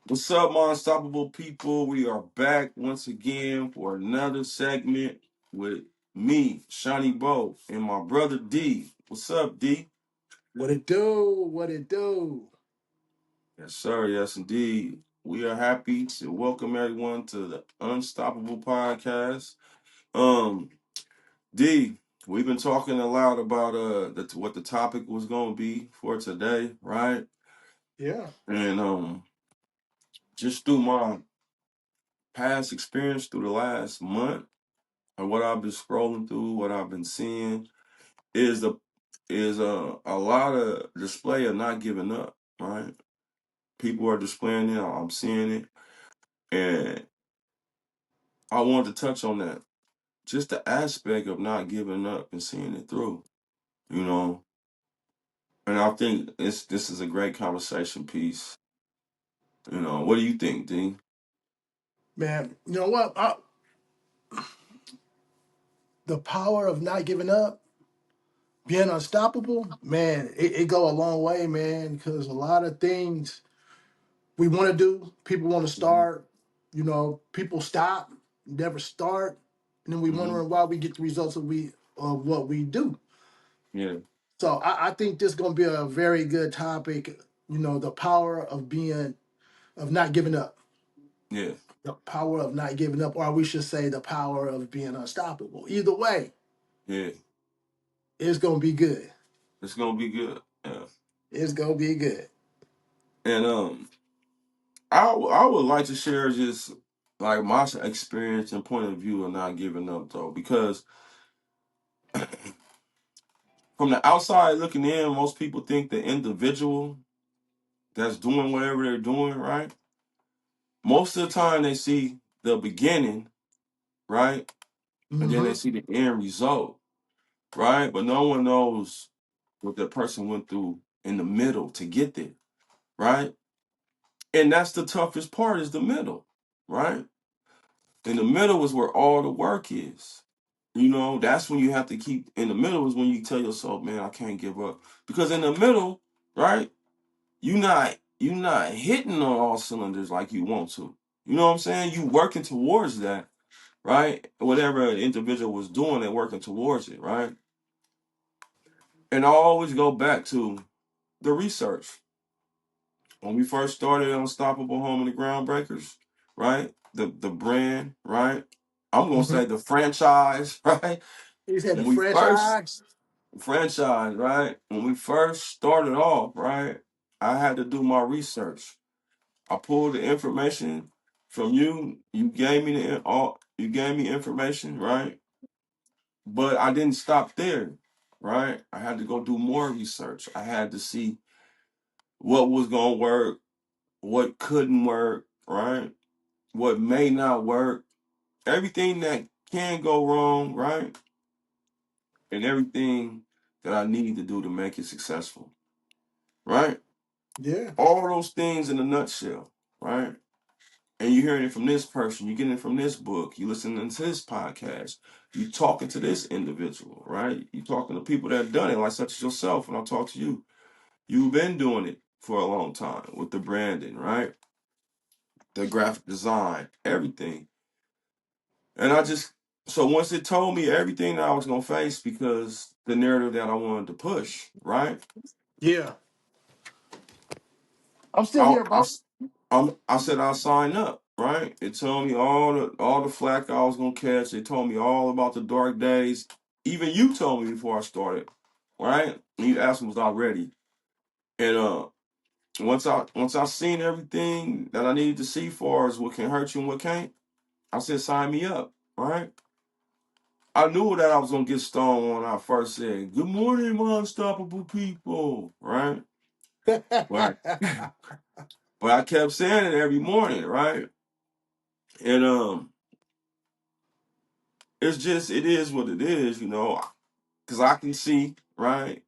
What's up, my unstoppable people? We are back once again for another segment with me, Shawnee Bo, and my brother D. What's up, D? What it do? What it do? Yes, sir. Yes, indeed. We are happy to welcome everyone to the Unstoppable Podcast. Um, D, we've been talking a lot about what the topic was going to be for today, right? Yeah. And just through my past experience through the last month. And what I've been scrolling through, what I've been seeing is a lot of display of not giving up, right? People are displaying it, I'm seeing it, and I wanted to touch on that. Just the aspect of not giving up and seeing it through, you know. And I think this is a great conversation piece. You know, what do you think, Dean? Man, you know what? The power of not giving up, being unstoppable, man, it go a long way, man, because a lot of things we want to do, people want to Hmm. start, people stop, never start, and then we Hmm. wondering why we get the results of what we do. Yeah, So I think this is gonna be a very good topic, the power of not giving up. yeah, The power of not giving up, or we should say the power of being unstoppable. Either way, yeah. it's gonna be good. It's gonna be good. Yeah. It's gonna be good. And I would like to share just like my experience and point of view of not giving up though, because from the outside looking in, most people think the individual that's doing whatever they're doing, right? Most of the time they see the beginning, right? And then they Hmm. see the end result, right? But no one knows what that person went through in the middle to get there, right? And that's the toughest part is the middle, right? In the middle is where all the work is. You know, that's when you have to keep in the middle is when you tell yourself, man, I can't give up. Because in the middle, right, you not hitting on all cylinders like you want to. You know what I'm saying? You working towards that, right? Whatever an individual was doing, they're working towards it, right? And I always go back to the research. When we first started Unstoppable Home and the Groundbreakers, right? The brand, right? I'm gonna Hmm. say the franchise, right? He said the When we first franchise. franchise, right? When we first started off, right? I had to do my research. I pulled the information from you. You gave me you gave me information, right? But I didn't stop there, right? I had to go do more research. I had to see what was gonna work, what couldn't work, right? What may not work, everything that can go wrong, right? And everything that I need to do to make it successful, right? Yeah. All those things in a nutshell, right? And you're hearing it from this person, you're getting it from this book, you listening to this podcast, you talking to this individual, right? You talking to people that have done it, like such as yourself. When I talk to you, you've been doing it for a long time with the branding, right? The graphic design, everything. And I just so once it told me everything that I was gonna face because the narrative that I wanted to push, right? Yeah. I'm still I here, I bro. I said I'll sign up, right? It told me all the flack I was gonna catch. It told me all about the dark days. Even you told me before I started, right? And you asked me was I ready. And once I seen everything that I needed to see for as what can hurt you and what can't, I said sign me up, right? I knew that I was gonna get stoned when I first said, "Good morning, my unstoppable people," right? But but I kept saying it every morning, right? And it's just it is what it is, you know, because I can see right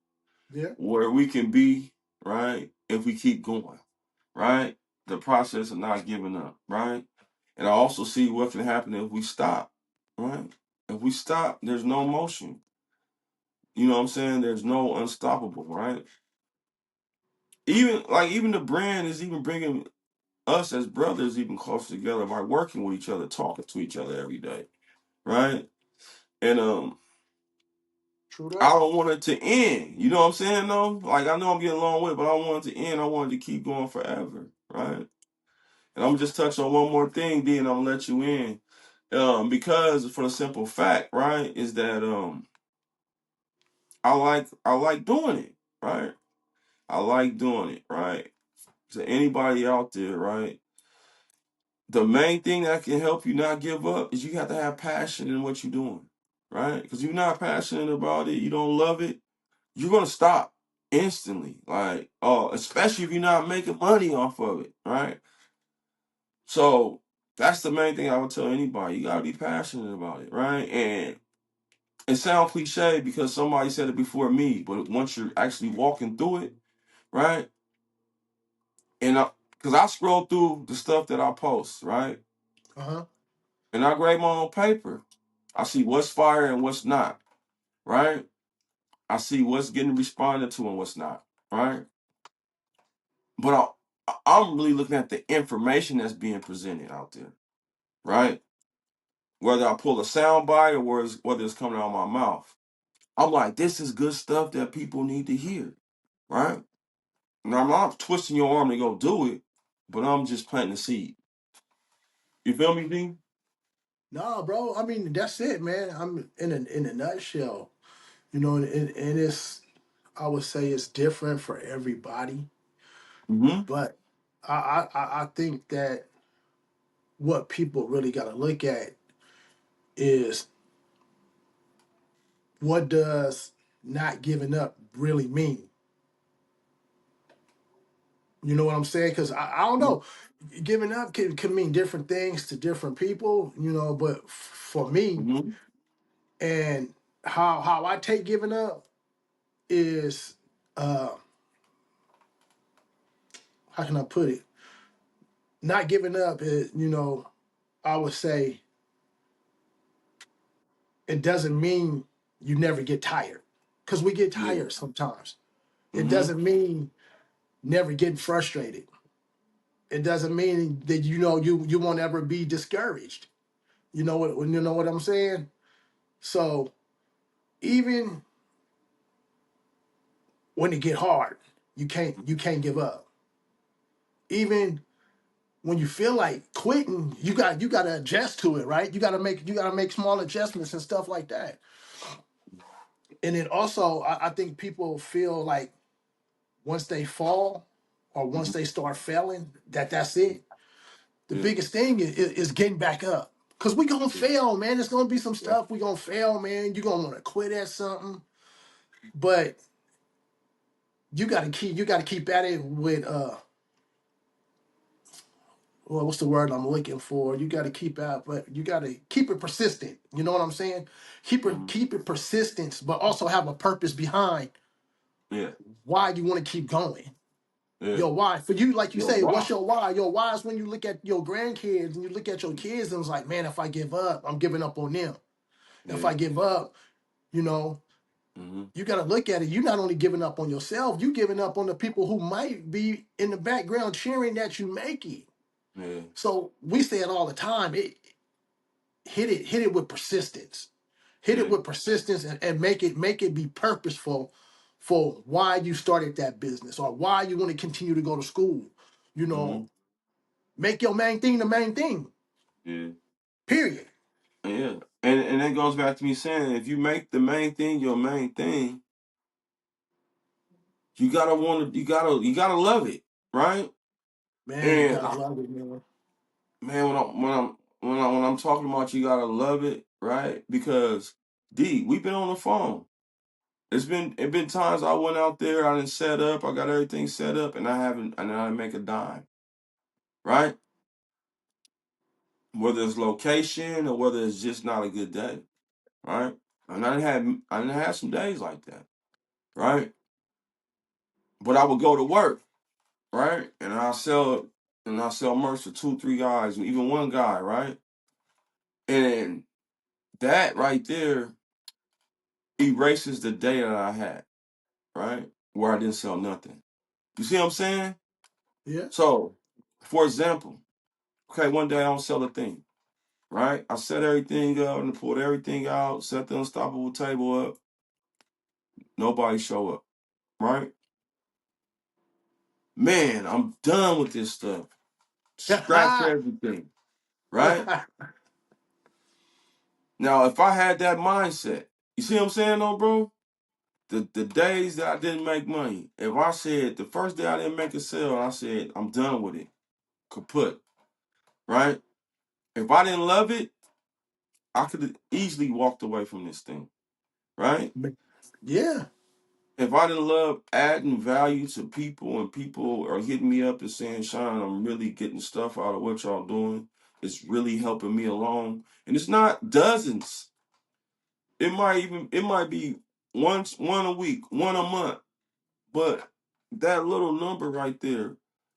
Yeah. where we can be, right, if we keep going, right. The process of not giving up, right, and I also see what can happen if we stop, right. If we stop, there's no motion. You know what I'm saying? There's no unstoppable, right? Even the brand is even bringing us as brothers even closer together by working with each other, talking to each other every day, right? And True I that. don't want it to end. You know what I'm saying though? Like I know I'm getting a long way, but I don't want it to end. I want it to keep going forever, right? And I'm just touch on one more thing, D, and I'm gonna let you in. Because for the simple fact, right, is that I like doing it, right? I like doing it, right? To anybody out there, right? The main thing that can help you not give up is you have to have passion in what you're doing, right? Because you're not passionate about it, you don't love it, you're gonna stop instantly. Like, oh, especially if you're not making money off of it, right? So that's the main thing I would tell anybody. You gotta be passionate about it, right? And it sounds cliche because somebody said it before me, but once you're actually walking through it, right? And because I scroll through the stuff that I post, right? Uh-huh. And I grade my own paper. I see what's fire and what's not, right? I see what's getting responded to and what's not, right? But I'm really looking at the information that's being presented out there, right? Whether I pull a sound bite or whether it's coming out of my mouth. I'm like, this is good stuff that people need to hear, right? Now, I'm not twisting your arm to go do it, but I'm just planting the seed. You feel me, D? Nah, bro. I mean, that's it, man. I'm in a nutshell. And it's, I would say it's different for everybody, Mm-hmm. but I think that what people really got to look at is what does not giving up really mean? You know what I'm saying? Because I don't know. Giving up can mean different things to different people, but for me, Mm-hmm. and how I take giving up is, uh how can I put it? Not giving up is, I would say it doesn't mean you never get tired. Because we get Yeah. tired sometimes. It Mm-hmm. doesn't mean never getting frustrated. It doesn't mean that you won't ever be discouraged. You know what I'm saying? So even when it get hard, you can't give up. Even when you feel like quitting, you gotta adjust to it, right? You gotta make small adjustments and stuff like that. And then also, I think people feel like once they fall or once Mm-hmm. they start failing, that's it. The Yeah. biggest thing is getting back up. Cause we gonna Yeah. fail, man. There's gonna be some Yeah. stuff we gonna fail, man. You gonna want to quit at something, but you gotta keep at it with well, what's the word I'm looking for? You gotta keep out, but you gotta keep it persistent. You know what I'm saying? Keep it Mm-hmm. keep it persistence, but also have a purpose behind Yeah. why you want to keep going. Yeah. Your why for you, like you Yo, say, what's wow. your why? Your why is when you look at your grandkids and you look at your kids and it's like, man, if I give up, I'm giving up on them. If Yeah. I give up, you know, Mm-hmm. you got to look at it. You're not only giving up on yourself, you giving up on the people who might be in the background cheering that you make it. Yeah. So we say it all the time. Hit it with persistence. Hit it Yeah. with persistence and make it be purposeful for why you started that business or why you want to continue to go to school. You Mm-hmm. know, make your main thing the main thing. Yeah. Period. Yeah. And that goes back to me saying if you make the main thing your main thing, you gotta love it, right? Man, you And gotta love it, man. man, when I'm talking about you gotta love it, right? Because D, we've been on the phone. It been times I went out there, I didn't set up, I got everything set up, and I didn't make a dime, right? Whether it's location or whether it's just not a good day, right? And I didn't have some days like that, right? But I would go to work, right? And I sell merch to two, three guys, and even one guy, right? And that right there erases the day that I had, right? Where I didn't sell nothing. You see what I'm saying? Yeah. So For example, okay, one day I don't sell a thing, right? I set everything up and pulled everything out, set the unstoppable table up. Nobody show up, right? Man, I'm done with this stuff. Scratch everything, right? Now, if I had that mindset, you see what I'm saying, though, bro? The days that I didn't make money, if I said the first day I didn't make a sale, I said I'm done with it, kaput, right? If I didn't love it, I could have easily walked away from this thing, right? Yeah. If I didn't love adding value to people and people are hitting me up and saying, Sean, I'm really getting stuff out of what y'all doing. It's really helping me along. And it's not dozens. It might be one a week, one a month. But that little number right there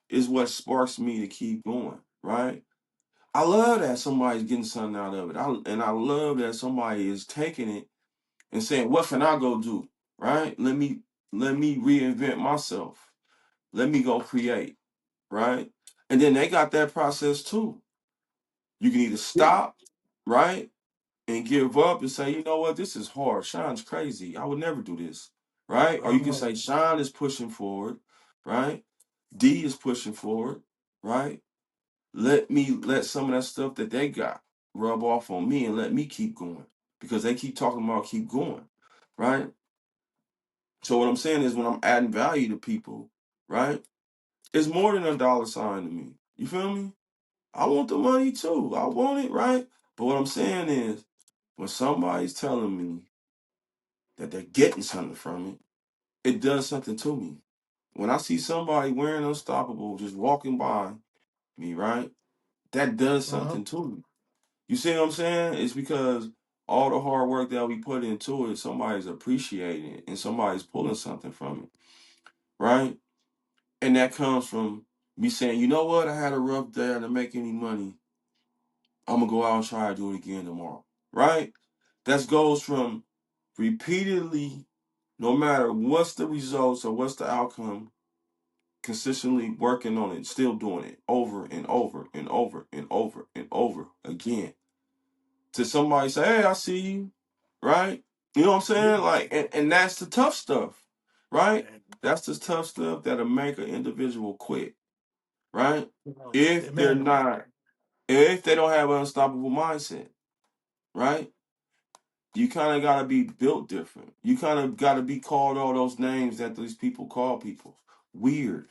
is what sparks me to keep going, right? I love that somebody's getting something out of it. I love that somebody is taking it and saying, "What can I go do?" Right? Let me reinvent myself. Let me go create. Right? And then they got that process too. You can either Yeah. stop, right, and give up and say, you know what, this is hard. Sean's crazy. I would never do this. Right? Or you can say, Sean is pushing forward. Right? D is pushing forward. Right? Let me let some of that stuff that they got rub off on me and let me keep going because they keep talking about keep going, right? So what I'm saying is when I'm adding value to people, right? It's more than a dollar sign to me. You feel me? I want the money too. I want it, right? But what I'm saying is when somebody's telling me that they're getting something from it, it does something to me. When I see somebody wearing Unstoppable just walking by me, right? That does Uh-huh. something to me. You see what I'm saying? It's because all the hard work that we put into it, somebody's appreciating it and somebody's pulling something from it, right? And that comes from me saying, you know what? I had a rough day. I didn't make any money. I'm gonna go out and try to do it again tomorrow, right? That goes from repeatedly, no matter what's the results or what's the outcome, consistently working on it, still doing it over and over and over and over and over again to somebody say, "Hey, I see you," right? You know what I'm Yeah. saying? Like, and that's the tough stuff, right? Man. That's the tough stuff that'll make an individual quit, right? Yeah, If they're man. not, if they don't have an unstoppable mindset, right? You kind of got to be built different. You kind of got to be called all those names that these people call people: weird,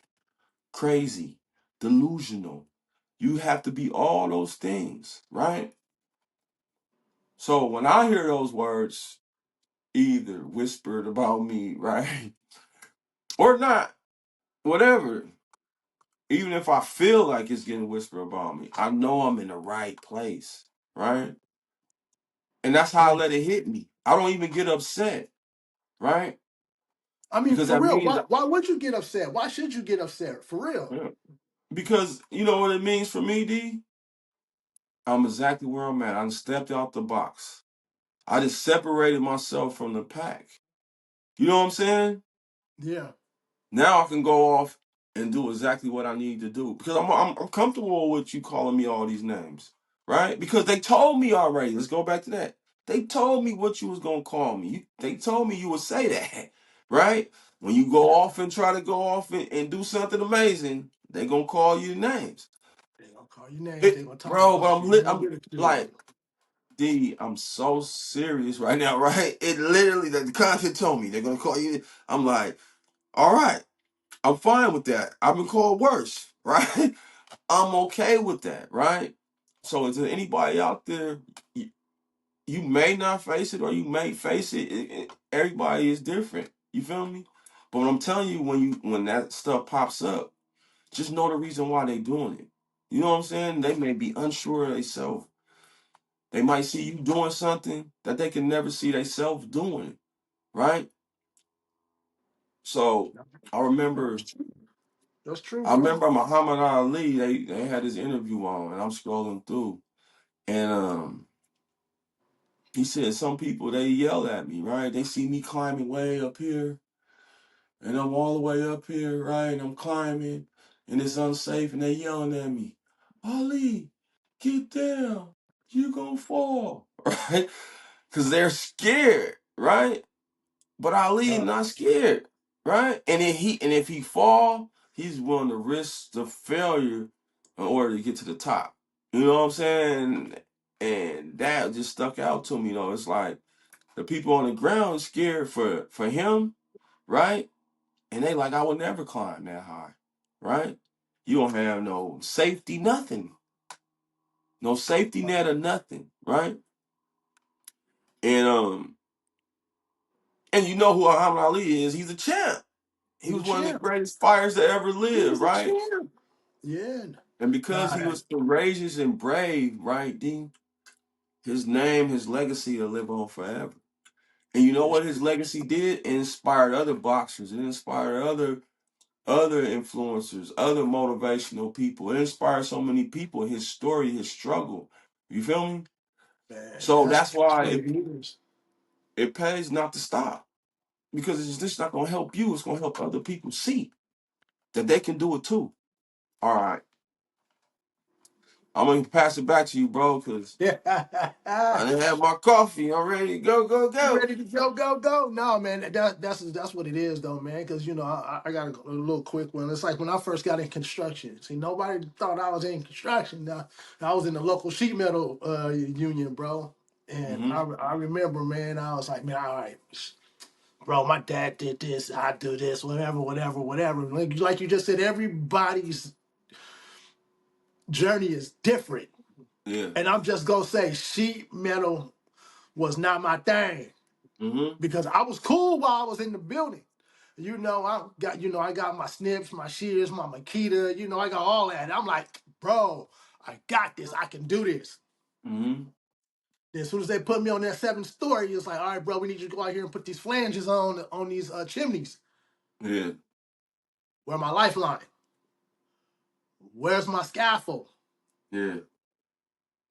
crazy, delusional. You have to be all those things, right? So when I hear those words, either whispered about me, right? Or not, whatever. Even if I feel like it's getting whispered about me, I know I'm in the right place, right? And that's how I Yeah. let it hit me. I don't even get upset, right? I mean, Because for that real, means, why would you get upset? Why should you get upset? For real. yeah. Because you know what it means for me, D? I'm exactly where I'm at. I done stepped out the box. I just separated myself from the pack. You know what I'm saying? Yeah. Now I can go off and do exactly what I need to do because I'm comfortable with you calling me all these names, right? Because they told me already. Let's go back to that. They told me what you was gonna call me. They told me you would say that, right? When you go off and try to go off and do something amazing, they gonna call you names. They gonna call you names. They It, gonna talk bro, but about you. They gonna I'm ridicule like, you. D, I'm so serious right now, right? It literally the content told me they're gonna call you. I'm like, all right. I'm fine with that. I've been called worse, right? I'm okay with that, right? So, is there anybody out there? You may not face it, or you may face it. Everybody is different. You feel me? But what I'm telling you, when that stuff pops up, just know the reason why they doing it. You know what I'm saying? They may be unsure of themselves. They might see you doing something that they can never see themselves doing, right? So, I remember That's true. That's true, I bro. remember Muhammad Ali, they had his interview on, and I'm scrolling through. And he said some people they yell at me, right? They see me climbing way up here, and I'm all the way up here, right? And I'm climbing, and it's unsafe, and they yelling at me, Ali, get down, you gonna fall, right? Because they're scared, right? But Ali Yeah, not scared, right? And if he fall, he's willing to risk the failure in order to get to the top. You know what I'm saying? And that just stuck out to me, though. It's like the people on the ground scared for him, right? And they like, I would never climb that high, right? You don't have no safety, nothing, no safety net or nothing, right? And and you know who Muhammad Ali is? He's a champ. He he's a was one of the champ. greatest fighters to ever live, He's a right? champ. Yeah. And because Nah, he was courageous and brave, right, D, his name, his legacy will live on forever. And you know it's what his legacy did? It inspired other boxers. It inspired other influencers, other motivational people. It inspired so many people. His story, his struggle. You feel me? man, So that's that's why what it it, is. it pays not to stop because it's just not gonna help you. It's gonna help other people see that they can do it too. All right, I'm gonna pass it back to you, bro, because I Yeah. didn't have my coffee. I'm ready to go, go, You go. ready to go, go, go? No, man, that's what it is, though, man. Because I got a little quick one. It's like when I first got in construction. See, nobody thought I was in construction. Now, I was in the local sheet metal union, bro. And Mm-hmm. I remember, man, I was like, man, all right, bro, my dad did this, I do this, whatever, whatever, whatever. Like you just said, everybody's journey is different. Yeah. And I'm just gonna say, sheet metal was not my thing. Mm-hmm. Because I was cool while I was in the building. I got my snips, my shears, my Makita, I got all that. I'm like, bro, I got this. I can do this. Mm-hmm. Then as soon as they put me on that seventh story, it's like, all right, bro, we need you to go out here and put these flanges on these chimneys. Yeah. Where my lifeline? Where's my scaffold? Yeah.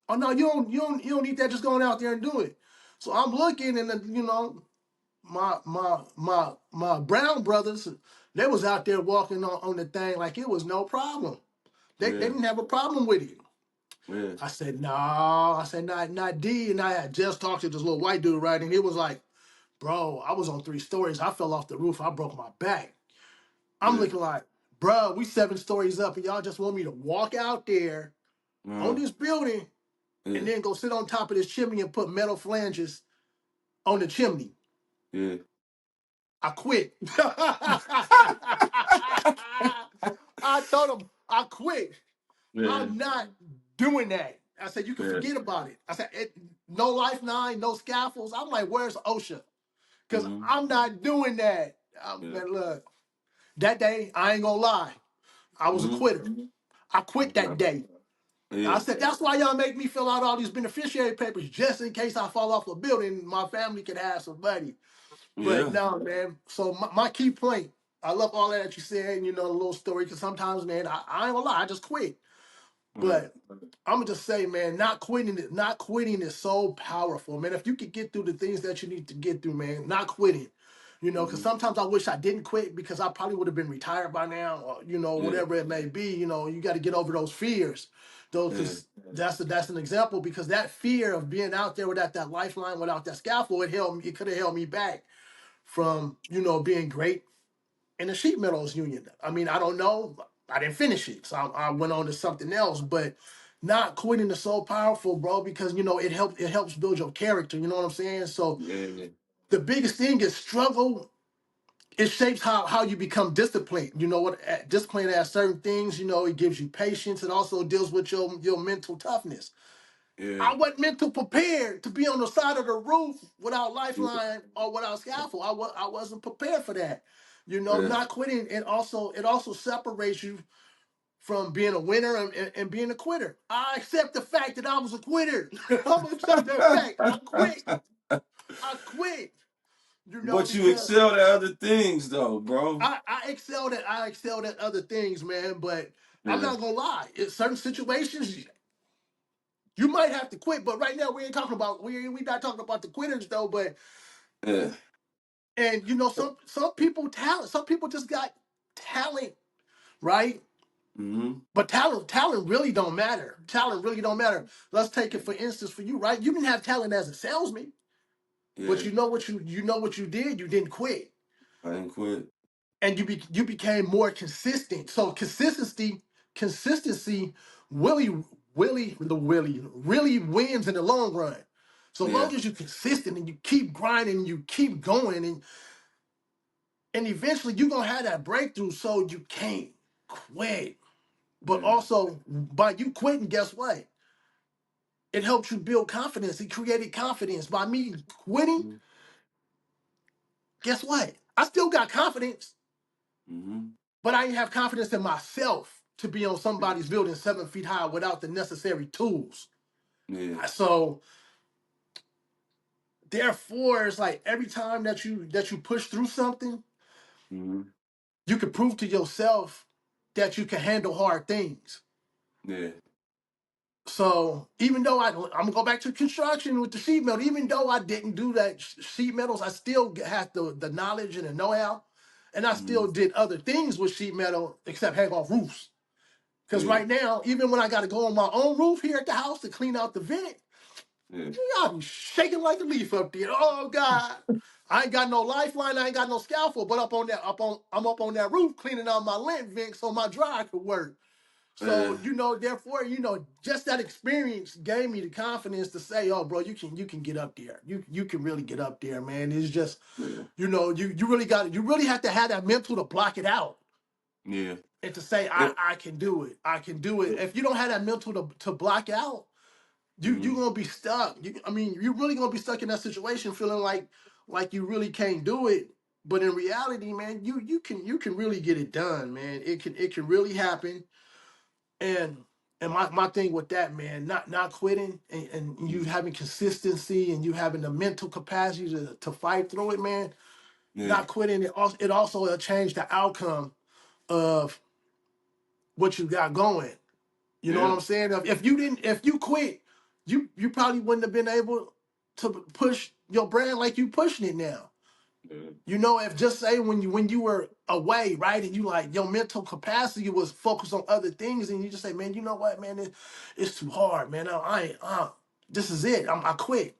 Oh no, you don't need that. Just going out there and do it. So I'm looking, and my brown brothers, they was out there walking on the thing like it was no problem. They Yeah. didn't have a problem with it. Yeah. I said, no. I said, not D. And I had just talked to this little white dude, right? And he was like, bro, I was on 3 stories. I fell off the roof. I broke my back. I'm Yeah. looking like, bro, we 7 stories up, and y'all just want me to walk out there on Uh-huh. this building and Yeah. then go sit on top of this chimney and put metal flanges on the chimney. Yeah. I quit. I told him I quit. Yeah. I'm not doing that. I said, you can Yeah. forget about it. I said, no lifeline, no scaffolds. I'm like, where's OSHA? Because Mm-hmm. I'm not doing that. Yeah. Man, look, that day, I ain't gonna lie. I was a Mm-hmm. quitter. I quit that Okay. day. I Yeah. said, that's why y'all make me fill out all these beneficiary papers just in case I fall off a building, my family could have some money. But Yeah. no, man. So my key point, I love all that you said, and the little story, because sometimes, man, I ain't gonna lie, I just quit. Yeah. But I'm gonna just say, man, not quitting is so powerful, man. If you could get through the things that you need to get through, man, not quitting. Because Mm-hmm. sometimes I wish I didn't quit because I probably would have been retired by now, or Yeah. whatever it may be. You got to get over those fears, though, Yeah. because that's an example. Because that fear of being out there without that lifeline, without that scaffold, it could have held me back from being great in the sheet metals union. I mean, I don't know. I didn't finish it, so I went on to something else. But not quitting is so powerful, bro, because it helps build your character. You know what I'm saying? So Yeah. the biggest thing is struggle. It shapes how you become disciplined. You know what? Discipline at certain things. It gives you patience. It also deals with your mental toughness. Yeah. I wasn't mental prepared to be on the side of the roof without lifeline or without scaffold. I wasn't prepared for that. Yeah. Not quitting. It also separates you from being a winner and being a quitter. I accept the fact that I was a quitter. I'm accept that fact. I quit. I quit. But you Because excelled at other things, though, bro. I excelled at other things, man. But I'm Yeah. not gonna lie. In certain situations, you might have to quit. But right now, we not talking about the quitters though. But Yeah. some people talent. Some people just got talent, right? Mm-hmm. But talent really don't matter. Talent really don't matter. Let's take it for instance for you, right? You can have talent as a salesman, but Yeah. you know what you did. You didn't quit, I didn't quit. and you became more consistent. So consistency, Willie really wins in the long run. So Yeah. long as you're consistent and you keep grinding, and you keep going, and eventually you're gonna have that breakthrough. So you can't quit. But Yeah. also by you quitting, guess what? It helps you build confidence. It created confidence. By me quitting, guess what? I still got confidence, Mm-hmm. but I didn't have confidence in myself to be on somebody's building 7 feet high without the necessary tools. Yeah. So therefore, it's like every time that you push through something, Mm-hmm. you can prove to yourself that you can handle hard things. Yeah. So even though I'm gonna go back to construction with the sheet metal, even though I didn't do that sheet metals, I still had the knowledge and the know-how, and I Mm-hmm. still did other things with sheet metal except hang off roofs. Because Yeah. right now, even when I got to go on my own roof here at the house to clean out the vent, Yeah. I be shaking like a leaf up there. Oh God, I ain't got no lifeline, I ain't got no scaffold, but I'm up on that roof cleaning out my lint vent so my dryer could work. Yeah. So, therefore, just that experience gave me the confidence to say, "Oh, bro, you can get up there. You can really get up there, man." It's just, Yeah. you really have to have that mental to block it out Yeah. and to say, And, I can do it. I can do it. If you don't have that mental to block out, mm-hmm. you're gonna be stuck. You're really gonna be stuck in that situation, feeling like you really can't do it. But in reality, man, you can really get it done, man. It can really happen. And my thing with that, man, not quitting, and you having consistency, and you having the mental capacity to fight through it, man. Yeah. Not quitting, it also will change the outcome of what you got going. You know what Yeah. I'm saying? If you quit, you probably wouldn't have been able to push your brand like you pushing it now. Yeah. If just say when you were away, right, and you like your mental capacity was focused on other things, and you just say, man, you know what, man, it's too hard, man. I ain't, this is it. I quit.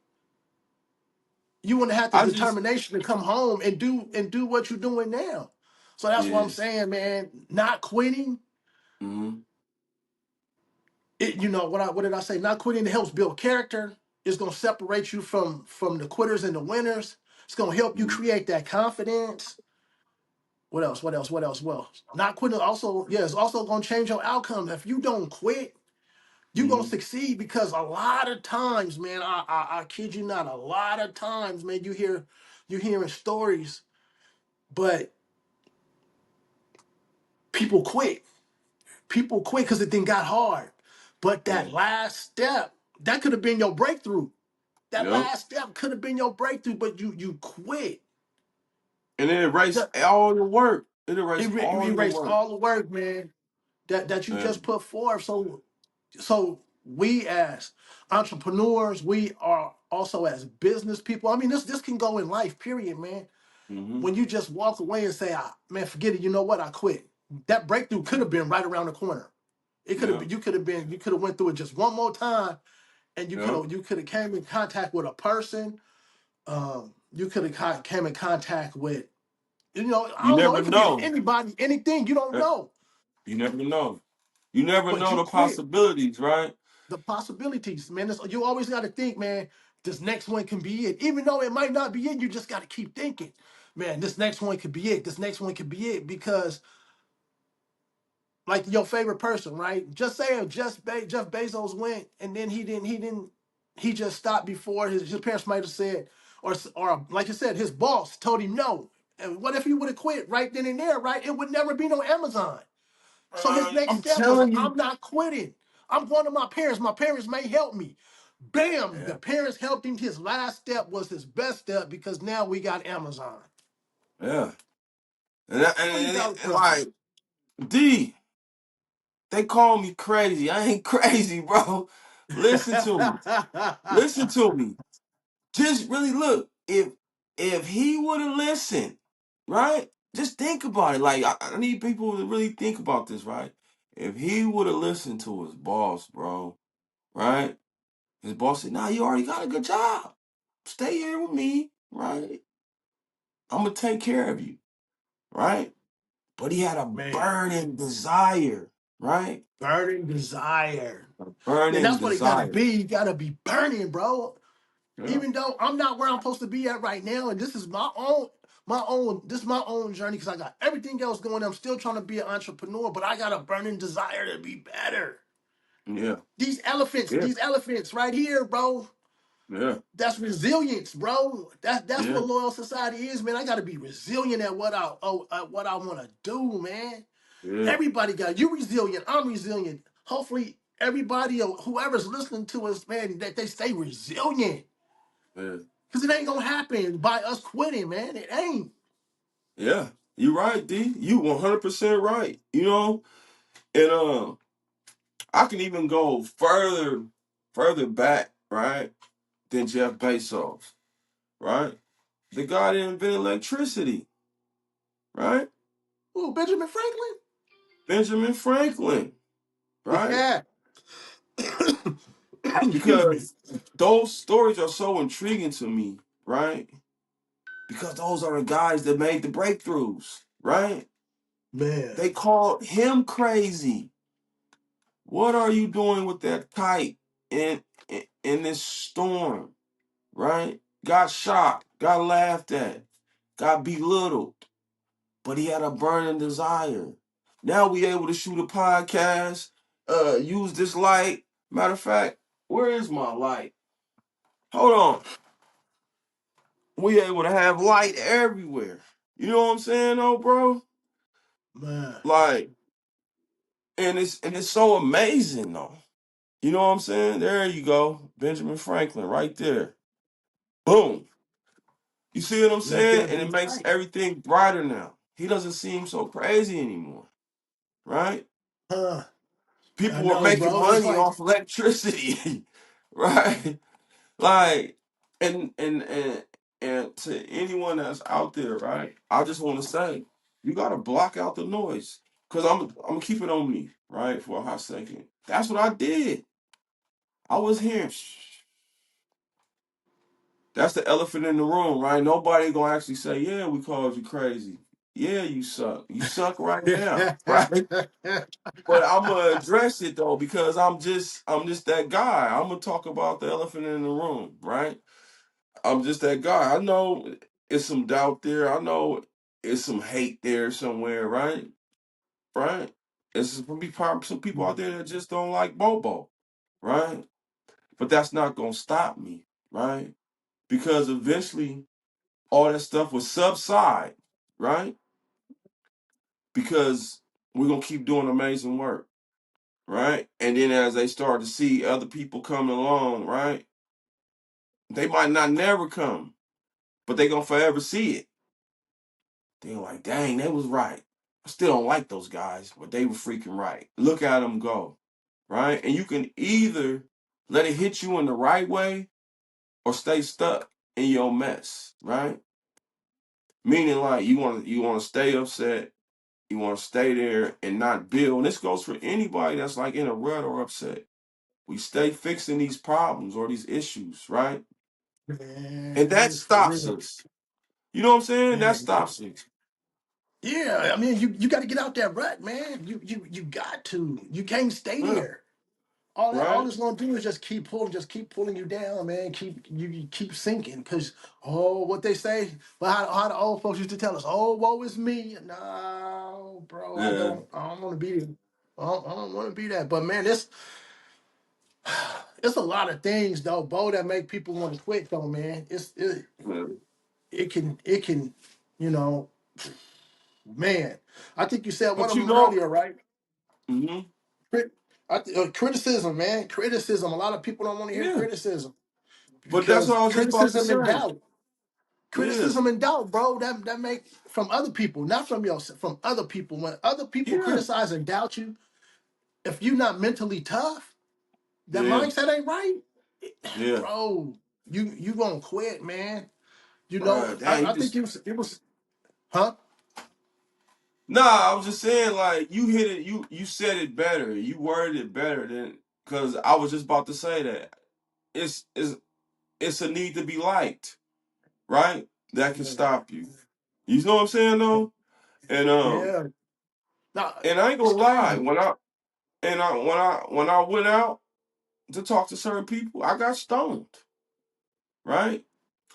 You wouldn't have the I just. determination to come home and do what you're doing now. So that's what I'm Yeah. saying, man. Not quitting. Mm-hmm. What did I say? Not quitting helps build character. It's gonna separate you from the quitters and the winners. It's gonna help you Mm-hmm. create that confidence. What else? What else? What else? Well, not quitting also, yeah, it's also gonna change your outcome. If you don't quit, you're gonna Mm-hmm. succeed because a lot of times, man, I kid you not, a lot of times, man, you're hearing stories, but people quit. People quit because it then got hard. But Yeah. that last step, that could have been your breakthrough. That Yep. last step could have been your breakthrough, but you quit. And it erased Ju- all the work. It It, erased it all your erased work. all the work, man, that you Yeah. just put forth. So we as entrepreneurs, we are also as business people. I mean, this can go in life, period, man. Mm-hmm. When you just walk away and say, man, forget it. You know what? I quit. That breakthrough could have been right around the corner. It could have Yeah. been. You could have went through it just one more time, and you could Yep. have you could have came in contact with a person. You could have came in contact with, I You don't know. never It could be know. anybody, anything. You don't Uh, know, You never know. You never but know you the quit. possibilities, right? The possibilities, man. You always got to think, man. This next one can be it, even though it might not be it. You just got to keep thinking, man. This next one could be it. This next one could be it because, like your favorite person, right? Just say if Jeff Bezos went and then he just stopped before his parents might have said, or like you said, his boss told him no. And what if he would have quit right then and there, right? It would never be no Amazon. So his next I'm step was, telling you. I'm not quitting. I'm going to my parents. My parents may help me. Bam! The Yeah. parents helped him. His last step was his best step because now we got Amazon. Yeah. And, that- $20 and company. like, D, they call me crazy. I ain't crazy, bro. Listen to me. Listen to me. Just really look. If he would have listened, right? Just think about it. Like I need people to really think about this, right? If he would have listened to his boss, bro, right? His boss said, "Nah, you already got a good job. Stay here with me, right? I'm gonna take care of you, right?" But he had a Man, burning desire, right? burning desire. A Man, burning that's what it gotta desire. be. You gotta be burning, bro. Yeah. Even though I'm not where I'm supposed to be at right now, and this is this is my own journey because I got everything else going. I'm still trying to be an entrepreneur, but I got a burning desire to be better. Yeah. Yeah. These elephants right here, bro. Yeah. That's resilience, bro. That's Yeah. what loyal society is, man. I got to be resilient at what I want to do, man. Yeah. Everybody got you resilient. I'm resilient. Hopefully, everybody or whoever's listening to us, man, that they stay resilient. Yeah. Cause it ain't gonna happen by us quitting, man. It ain't. Yeah. You right, D. You 100% right. You know, and I can even go further back, right, than Jeff Bezos, right? The guy that invented electricity, right? Ooh, Benjamin Franklin. Benjamin Franklin, right? Yeah. Excuse me, Because those stories are so intriguing to me, right? Because those are the guys that made the breakthroughs, right? man. They called him crazy. What are you doing with that kite in this storm, right? Got shocked, got laughed at, got belittled, but he had a burning desire. Now we able to shoot a podcast, use this light. Matter of fact, where is my light? Hold on. We able to have light everywhere. You know what I'm saying, though, bro? Man. Like, and it's so amazing, though. You know what I'm saying? There you go, Benjamin Franklin, right there. Boom. You see what I'm Let saying? there And be it makes light. everything brighter now. He doesn't seem so crazy anymore, right? Huh. I People were know, making bro. It's money like, off electricity, right? Like, and to anyone that's out there, right? I just want to say, you gotta block out the noise, cause I'm gonna keep it on me, right, for a hot second. That's what I did. I was hearing. That's the elephant in the room, right? Nobody gonna actually say, "Yeah, we called you crazy. Yeah, you suck. You suck right now, right?" But I'm gonna address it though because I'm just that guy. I'm gonna talk about the elephant in the room, right? I'm just that guy. I know it's some doubt there. I know it's some hate there somewhere, right? Right? It's some people out there that just don't like Bobo, right? But that's not gonna stop me, right? Because eventually all that stuff will subside, right? Because we're gonna keep doing amazing work, right? And then as they start to see other people coming along, right? They might not never come, but they gonna forever see it. They're like, dang, they was right. I still don't like those guys, but they were freaking right. Look at them go, right? And you can either let it hit you in the right way or stay stuck in your mess, right? Meaning like you want to stay upset. You want to stay there and not build. And this goes for anybody that's like in a rut or upset. We stay fixing these problems or these issues, right? And that man, for stops real, us. You know what I'm saying? That man. stops us. Yeah, I mean, you got to get out that rut, man. You got to. You can't stay Yeah, there. All right? it's gonna do is just keep pulling you down, man. You keep sinking, cause what they say, but how the old folks used to tell us, oh, woe is me. No, bro, Yeah, I don't want to be, I don't want to be that. But man, it's a lot of things though, Bo, that make people want to quit though, man. yeah. It can, you know, man. I think you said one But of you them know, earlier, right? hmm Criticism, man. Criticism. A lot of people don't want to hear yeah. criticism But that's what because I was just about to criticism and say. doubt. Yeah, Criticism and doubt, bro. That make from other people, not from yourself, from other people. When other people yeah, criticize and doubt you, if you're not mentally tough, that yeah, mindset ain't right, yeah. bro. You gonna quit, man. You know, Right. Dang, you I think just it was, huh? Nah, I was just saying, like, you hit it, you said it better, you worded it better than, because I was just about to say that it's it's a need to be liked, right? That can Yeah. stop you. You know what I'm saying though? And Yeah. No, I ain't it's gonna lie, crazy. when I went out to talk to certain people, I got stoned, right?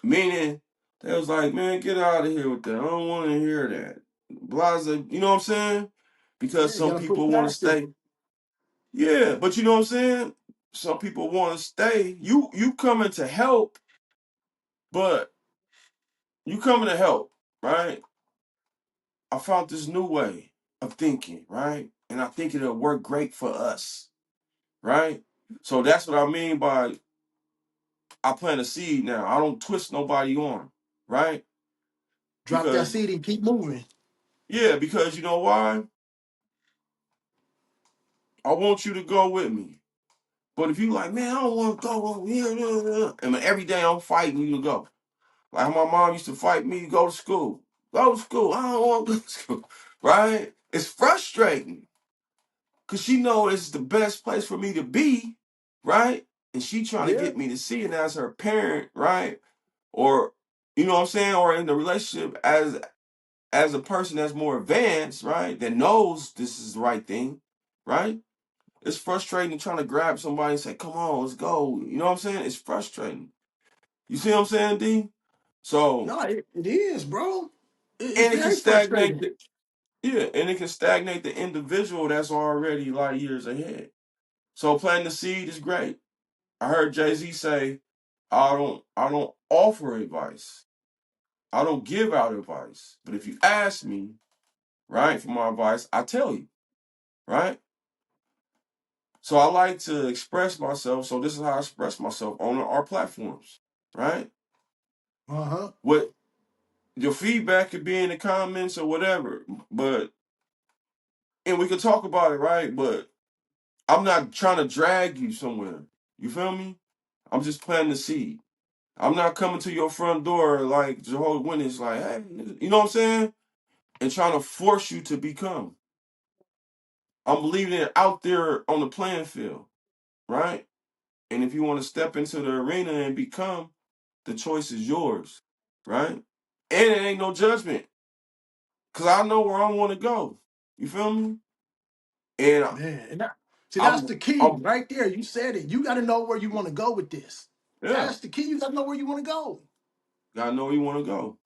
Meaning they was like, man, get out of here with that. I don't want to hear that. Blase, you know what I'm saying? Because Yeah, you some gotta push people want to past it. stay. Yeah, but you know what I'm saying? Some people want to stay. You coming to help, but you coming to help, right? I found this new way of thinking, right? And I think it'll work great for us, right? So that's what I mean by I plant a seed now. I don't twist nobody on, right? Drop that Because seed and keep moving. yeah, because you know why? I want you to go with me. But if you like, man, I don't want to go over here, and every day I'm fighting you to go. Like my mom used to fight me to go to school. Go to school. I don't want to go to school. Right? It's frustrating because she knows it's the best place for me to be, right? And she trying to Yeah. get me to see it as her parent, right? Or you know what I'm saying? Or in the relationship as a person that's more advanced, right? That knows this is the right thing, right? It's frustrating trying to grab somebody and say, come on, let's go. You know what I'm saying? It's frustrating. You see what I'm saying, D? So, No, it is, bro. It's and it can very stagnate frustrating. the yeah, and it can stagnate the individual that's already like years ahead. So planting the seed is great. I heard Jay-Z say, I don't offer advice. I don't give out advice. But if you ask me, right, for my advice, I tell you, right? So I like to express myself. So this is how I express myself on our platforms, right? Uh-huh. What your feedback could be in the comments or whatever, but and we could talk about it, right? But I'm not trying to drag you somewhere. You feel me? I'm just planting the seed. I'm not coming to your front door like Jehovah's Witness, like, hey, you know what I'm saying? And trying to force you to become. I'm leaving it out there on the playing field, right? And if you want to step into the arena and become, the choice is yours, right? And it ain't no judgment, cause I know where I want to go. You feel me? And Man. See, that's I'm, the key I'm, right there. You said it. You gotta know where you want to go with this. yeah, That's the key. You gotta know where you want to go. gotta know where you want to go.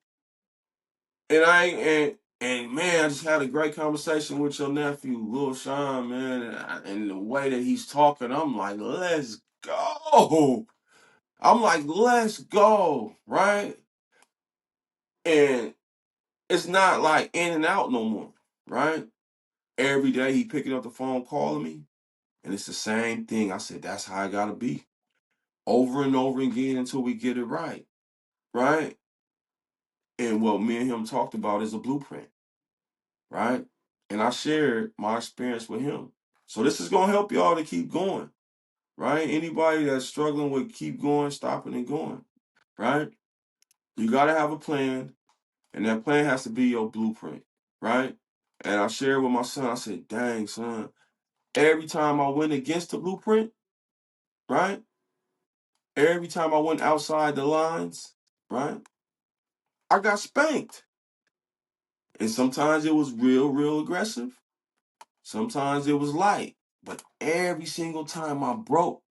And I ain't, and man, I just had a great conversation with your nephew, Lil Sean, man, and the way that he's talking, I'm like, let's go. I'm like, let's go, right? And it's not like in and out no more, right? Every day he picking up the phone, calling me, and it's the same thing. I said, that's how I gotta be. Over and over again until we get it right, right? And what me and him talked about is a blueprint, right? And I shared my experience with him. So this is gonna help y'all to keep going, right? Anybody that's struggling with keep going, stopping and going, right? You gotta have a plan, and that plan has to be your blueprint, right? And I shared with my son, I said, dang, son, every time I went against the blueprint, right? Every time I went outside the lines, right? I got spanked. And sometimes it was real aggressive. Sometimes it was light. But every single time I broke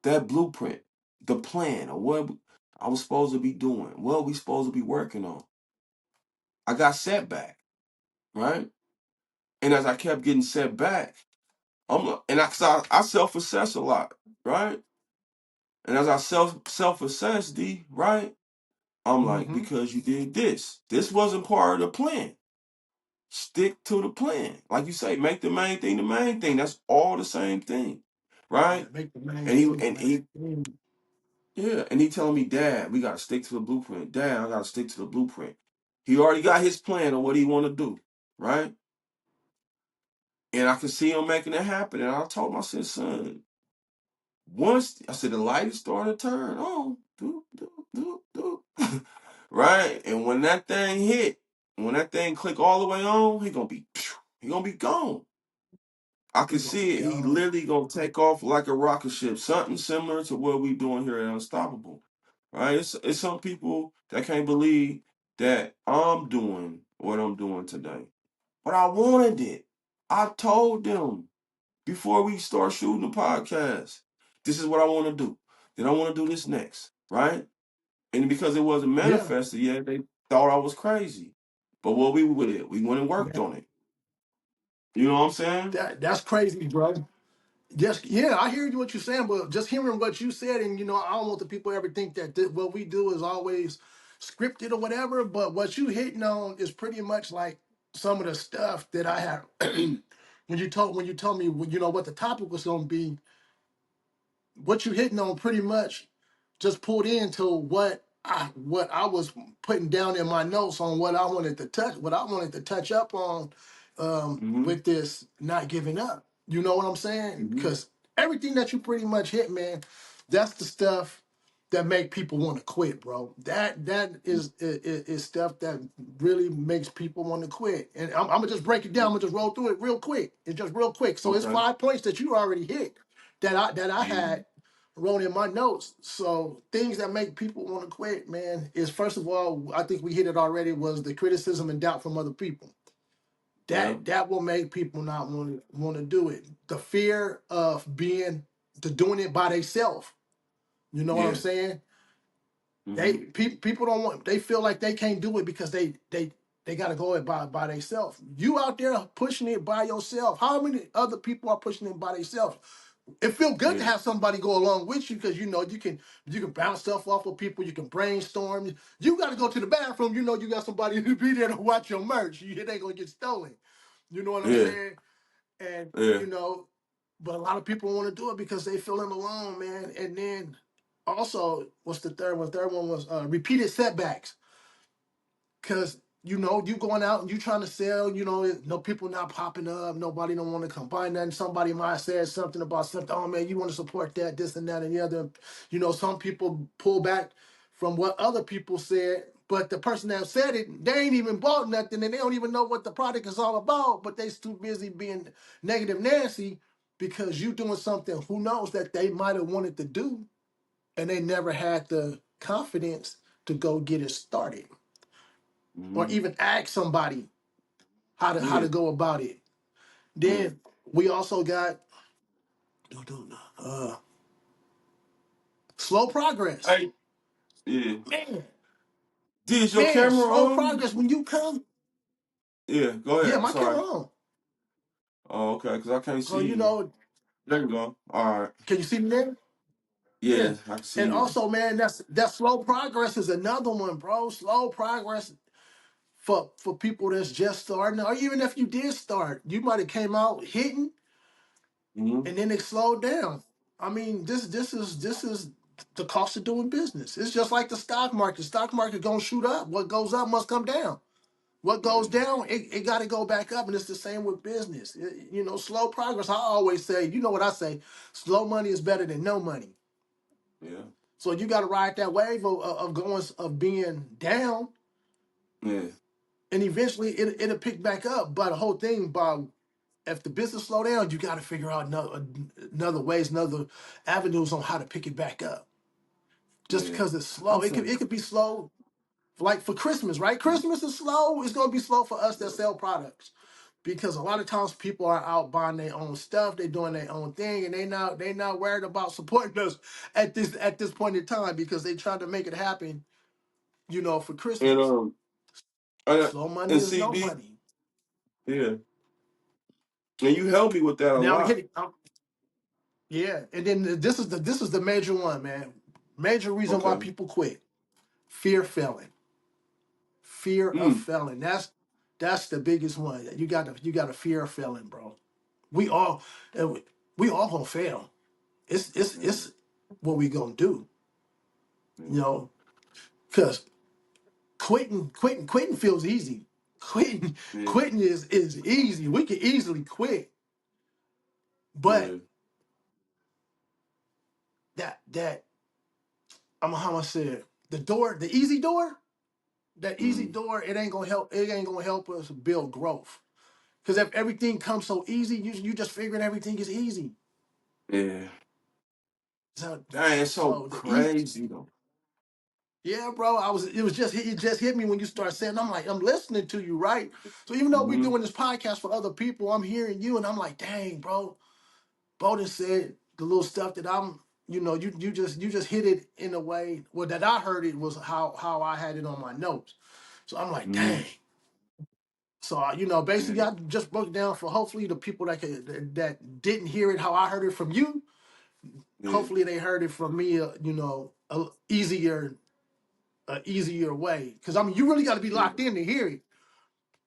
that blueprint, the plan of what I was supposed to be doing, what we supposed to be working on, I got set back, right? And as I kept getting set back, I self assess a lot, right? And as I self assess, D, right? I'm like, Mm-hmm. because you did this. This wasn't part of the plan. Stick to the plan. Like you say, make the main thing the main thing. That's all the same thing. Yeah, Right? make the main And he thing the and main he thing. yeah, and he telling me, Dad, we gotta stick to the blueprint. Dad, I gotta stick to the blueprint. He already got his plan of what he wanna do, right? And I can see him making it happen. And I told him, I said, son, once I said the light is starting to turn on, do, do, do, do. Right? And when that thing hit. And when that thing click all the way on, he gonna be gone. I can He gonna be see it. He gone. literally gonna take off like a rocket ship, something similar to what we doing here at Unstoppable. Right? It's some people that can't believe that I'm doing what I'm doing today. But I wanted it. I told them before we start shooting the podcast, this is what I want to do. Then I want to do this next. Right? And because it wasn't Yeah, manifested yet, they thought I was crazy. But what we with it, we went and worked man. on it. You know what I'm saying? That's crazy, bro. Just yeah, I hear you what you're saying, but just hearing what you said, and I don't want the people to ever think that what we do is always scripted or whatever. But what you hitting on is pretty much like some of the stuff that I have. When you told me what the topic was going to be, what you hitting on pretty much just pulled into what I was putting down in my notes on what I wanted to touch up on Mm-hmm. with this not giving up. You know what I'm saying? Mm-hmm. Because everything that you pretty much hit, man, that's the stuff that make people want to quit, bro. That is stuff that really makes people want to quit. And I'm gonna just break it down. I'm gonna just roll through it real quick. It's just real quick. So it's Okay. 5 points that you already hit that I Mm-hmm. had wrote in my notes. So things that make people want to quit, man, is first of all, I think we hit it already, was the criticism and doubt from other people. Yeah. That will make people not want to do it. The fear of doing it by themselves. You know what I'm Yeah. saying? Mm-hmm. People don't want. They feel like they can't do it because they got to go it by themselves. You out there pushing it by yourself. How many other people are pushing it by themselves? It feels good to Yeah. have somebody go along with you because you can bounce stuff off of people. You can brainstorm. You got to go to the bathroom. You got somebody to be there to watch your merch. It ain't gonna get stolen. You know what I'm Yeah. saying? And Yeah. but a lot of people want to do it because they feeling alone, man. And then also, what's the third one? Third one was repeated setbacks. Cause you going out and you trying to sell, no people not popping up, nobody don't want to come buy nothing. Somebody might have said something about something. Oh man, you want to support that, this and that and the other. Some people pull back from what other people said, but the person that said it, they ain't even bought nothing and they don't even know what the product is all about. But they too busy being negative Nancy because you doing something who knows that they might have wanted to do and they never had the confidence to go get it started or Mm-hmm. even ask somebody how to Yeah. go about it. Yeah. Then we also got uh, slow progress. Hey. Yeah. Man, D, is your man, camera slow on? progress when you come. Yeah. Go Yeah, ahead. my Sorry. camera on. Oh, okay. Because I can't So see you. There you go. All right. can you see me there? Yeah. Yeah. I can see And you. also, man, that slow progress is another one, bro. Slow progress for people that's just starting, or even if you did start, you might have came out hitting Mm-hmm. and then it slowed down. I mean, this is the cost of doing business. It's just like the stock market. Stock market gonna shoot up. What goes up must come down. What goes Yeah. down, it got to go back up, and it's the same with business. Slow progress. I always say, you know what I say, slow money is better than no money. Yeah. So you got to ride that wave of being down, Yeah. and eventually it'll pick back up. But the whole thing, Bob, if the business slow down, you got to figure out another ways, another avenues on how to pick it back up. Just Yeah. because it's I slow, it could feel. it could be slow. Like for Christmas, right? Christmas is slow. It's gonna be slow for us that sell products because a lot of times people are out buying their own stuff. They're doing their own thing, and they not worried about supporting us at this point in time because they trying to make it happen. For And Christmas, I, slow money and is no CD. money. Yeah. And you helped me with that a Now we hit lot. it. Yeah, and then this is the major one, man. Major reason why Okay. people quit: fear failing. Fear of Mm. failing. That's the biggest one. You got a fear of failing, bro. We all and we all gonna fail. It's it's Yeah. it's what we gonna do, Yeah. you know, because quitting feels easy. Quitting Yeah. quitting is easy. We can easily quit, Yeah. but that I'm how I said the easy door. That easy Mm, door, it ain't gonna help. It ain't gonna help us build growth. Because if everything comes so easy, you just figuring everything is easy. yeah. So Dang, it's so so the easy, crazy though. yeah, bro. I was, it was just, it just hit me when you start saying. I'm like, I'm listening to you, right? So even though we're Hmm. doing this podcast for other people, I'm hearing you, and I'm like, dang, bro. Bowden said the little stuff that I'm, you just hit it in a way. Well, that I heard it was how I had it on my notes. So I'm like, Hmm. dang. So basically, Yeah. I just broke it down for hopefully the people that didn't hear it how I heard it from you. Yeah. Hopefully, they heard it from me. A easier way. Because I mean, you really got to be Yeah. locked in to hear it.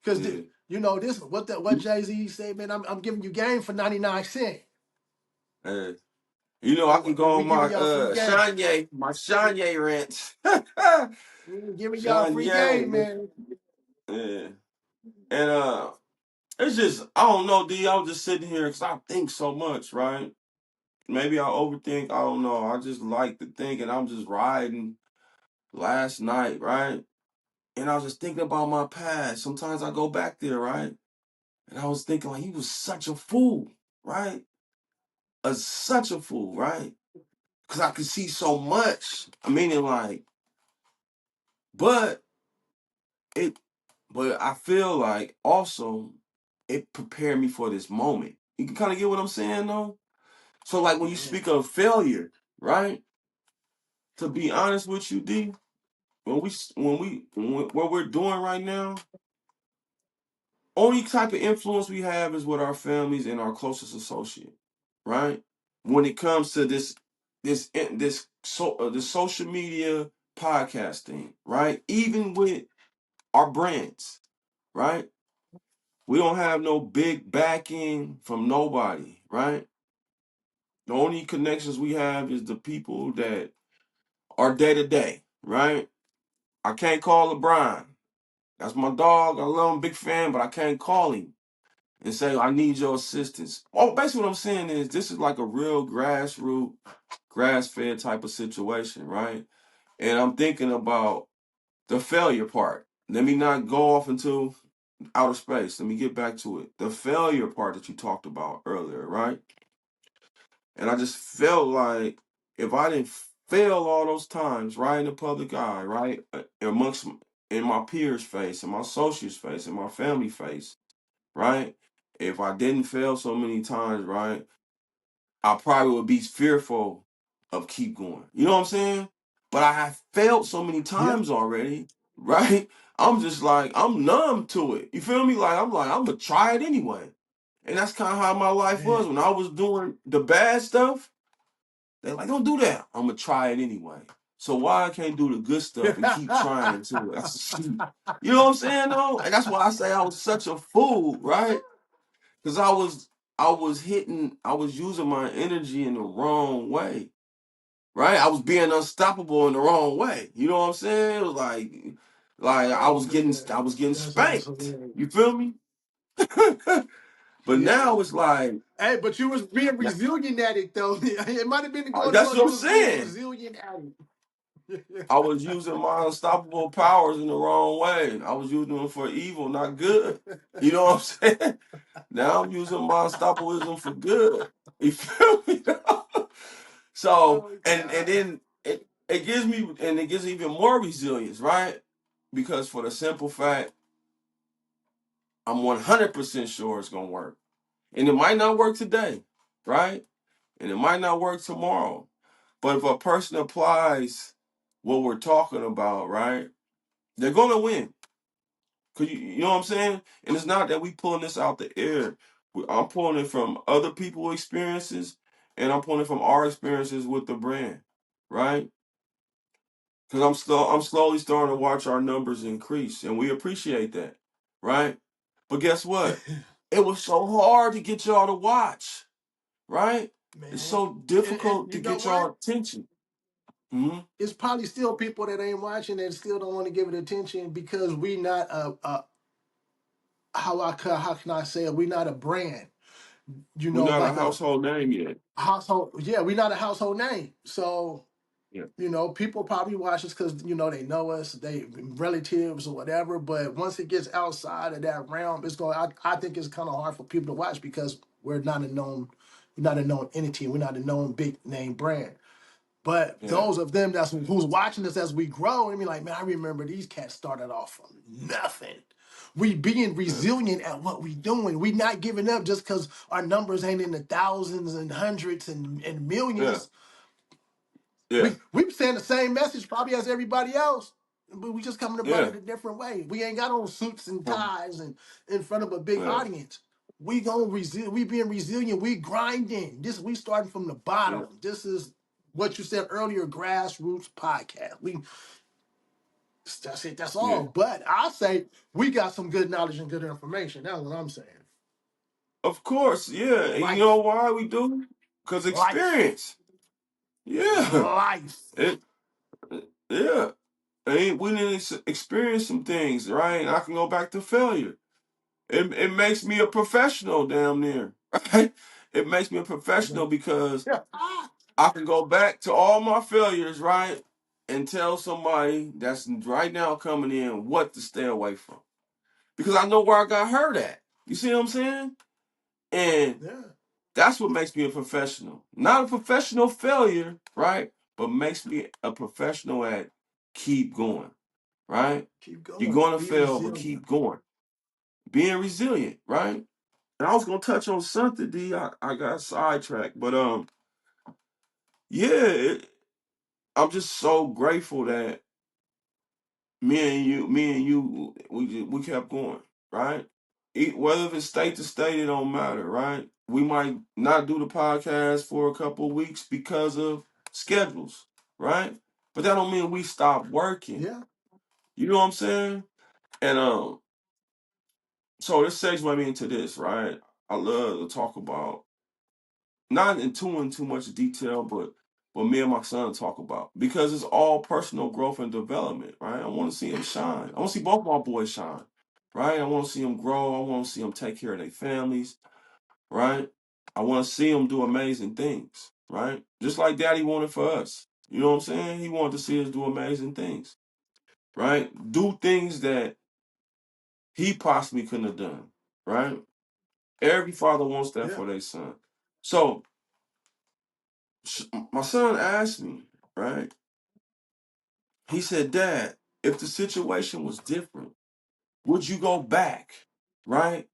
Because Yeah. this what Jay Z said, man. I'm giving you game for 99 cents. Hey, you know, I can go We on my giving y'all free game. Kanye rant. We giving y'all free game, Kanye. man. Yeah. And it's just I don't know, D. I'm just sitting here because I think so much, right? Maybe I overthink. I don't know. I just like to think, and I'm just riding last night, right? And I was just thinking about my past. Sometimes I go back there, right? And I was thinking like he was such a fool, right? Such a fool, right? Because I could see so much. I mean, like, but it, but I feel like also it prepared me for this moment. You can kind of get what I'm saying, though. So, like, when you Yeah. speak of failure, right? To be honest with you, D, what we're doing right now, only type of influence we have is with our families and our closest associate, right? When it comes to this social media podcast thing, right? Even with our brands, right? We don't have no big backing from nobody, right? The only connections we have is the people that are day to day, right? I can't call LeBron. That's my dog. I love him, big fan, but I can't call him and say, I need your assistance. Oh, basically what I'm saying is this is like a real grassroots, grass-fed type of situation, right? And I'm thinking about the failure part. Let me not go off into outer space. Let me get back to it. The failure part that you talked about earlier, right? And I just felt like if I didn't fail all those times, right, in the public eye, right, amongst in my peers' face, in my associates' face, in my family face, right? If I didn't fail so many times, right, I probably would be fearful of keep going. You know what I'm saying? But I have failed so many Yep. times already, right? I'm just like I'm numb to it. You feel me? I'm gonna try it anyway. And that's kind of how my life was Man. when I was doing the bad stuff. They're like, don't do that. I'm gonna try it anyway. So why I can't do the good stuff and keep trying until that's you know what I'm saying though? And that's why I say I was such a fool, right? Because I was using my energy in the wrong way. Right? I was being unstoppable in the wrong way. You know what I'm saying? It was like Oh man, I was getting that sounds spanked. hilarious. You feel me? But Yeah. now it's like Hey, but you was being resilient at it though. It might have been going that's well. what You I'm was being saying. resilient at it. I was using my unstoppable powers in the wrong way. I was using them for evil, not good. You know what I'm saying? Now I'm using my unstoppables for good. You feel me? So Oh and God. then it gives even more resilience, right? Because for the simple fact, I'm 100% sure it's gonna work. And it might not work today, right? And it might not work tomorrow. But if a person applies what we're talking about, right, they're gonna win. Cause you know what I'm saying? And it's not that we pulling this out the air. I'm pulling it from other people's experiences, and I'm pulling it from our experiences with the brand, right? Because I'm slowly starting to watch our numbers increase, and we appreciate that, right? But guess what? It was so hard to get y'all to watch, right? It's Man. so And difficult to you know get what? y'all attention. Hmm. It's probably still people that ain't watching that still don't want to give it attention because we not a how can I say it? We not a brand. We're not a Like a household name yet. household. Yeah, we not a household name. So. Yeah. You know, people probably watch us because they know us, they relatives or whatever. But once it gets outside of that realm, it's going. I think it's kind of hard for people to watch because we're not a known entity. We're not a known big name brand. But Yeah. those of them that's who's watching us as we grow, and be like, man, I remember these cats started off from nothing. We being Yeah. resilient at what we doing. We not giving up just because our numbers ain't in the thousands and hundreds and Yeah. millions. Yeah. We saying the same message probably as everybody else, but we just coming about Yeah. it a different way. We ain't got on suits and Um, ties and in front of a big Yeah. audience. We gonna we being resilient. We grinding. We starting from the Yeah. bottom. This is what you said earlier, grassroots podcast. That's it. That's Yeah. all. But I say we got some good knowledge and good information. That's what I'm saying. Of course. Yeah. And you know Life, why we do? Because life, experience. Yeah. life. It. Yeah. And we didn't experience some things, right? And I can go back to failure. It makes me a professional, damn near. Right? It makes me a professional because Yeah. I can go back to all my failures, right? And tell somebody that's right now coming in what to stay away from. Because I know where I got hurt at. You see what I'm saying? And Yeah. that's what makes me a professional. Not a professional failure, right? But makes me a professional at keep going, right? Keep You're going. going to Be fail, but resilient. keep going. Being resilient, right? And I was gonna touch on something, D. I got sidetracked, but yeah, I'm just so grateful that me and you, we kept going, right? Whether if it's state to state, it don't matter, right? We might not do the podcast for a couple of weeks because of schedules, right? But that don't mean we stop working. Yeah. You know what I'm saying? And so this segues me into this, right? I love to talk about not in too much detail, but what me and my son talk about because it's all personal growth and development, right? I want to see him shine. I want to see both my boys shine, right? I want to see them grow. I want to see them take care of their families, right? I want to see them do amazing things, right? Just like Daddy wanted for us. You know what I'm saying? He wanted to see us do amazing things, right? Do things that he possibly couldn't have done, right? Every father wants that Yeah. for their son. So my son asked me, right? He said, Dad, if the situation was different, would you go back, right,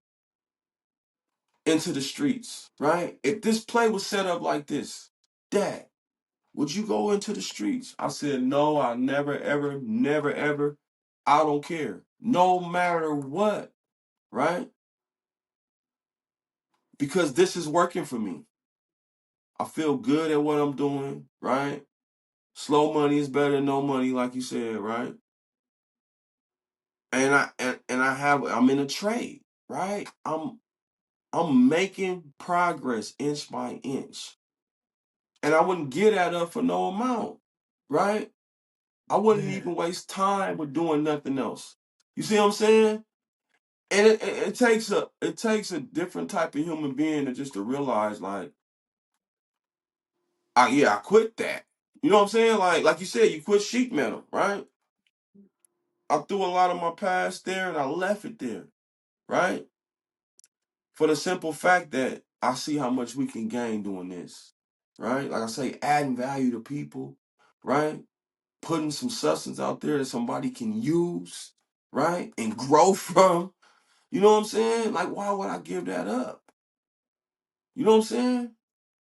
into the streets, right? If this play was set up like this, Dad, would you go into the streets? I said, no, I never, ever, never, ever. I don't care. No matter what, right? Because this is working for me. I feel good at what I'm doing, right? Slow money is better than no money, like you said, right? I'm in a trade, right? I'm making progress inch by inch. And I wouldn't get at her for no amount, right? I wouldn't Yeah. even waste time with doing nothing else. You see what I'm saying? And it takes a different type of human being to realize like, I quit that. You know what I'm saying? Like you said, you quit sheet metal, right? I threw a lot of my past there and I left it there, right? For the simple fact that I see how much we can gain doing this, right? Like I say, adding value to people, right? Putting some substance out there that somebody can use, right? And grow from. You know what I'm saying? Like, why would I give that up? You know what I'm saying?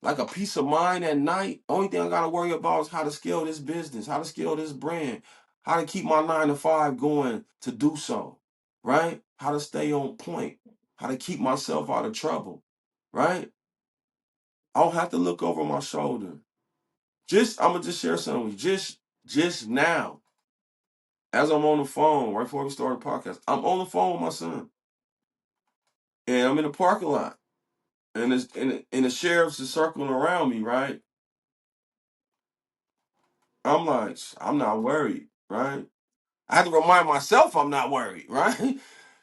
Like a peace of mind at night. Only thing I got to worry about is how to scale this business, how to scale this brand, how to keep my 9 to 5 going to do so, right? How to stay on point, how to keep myself out of trouble, right? I don't have to look over my shoulder. I'm gonna just share something with you. Just now, as I'm on the phone, right before we started the podcast, I'm on the phone with my son. And I'm in the parking lot. And the sheriffs is circling around me, right? I'm like, I'm not worried, right? I have to remind myself I'm not worried, right?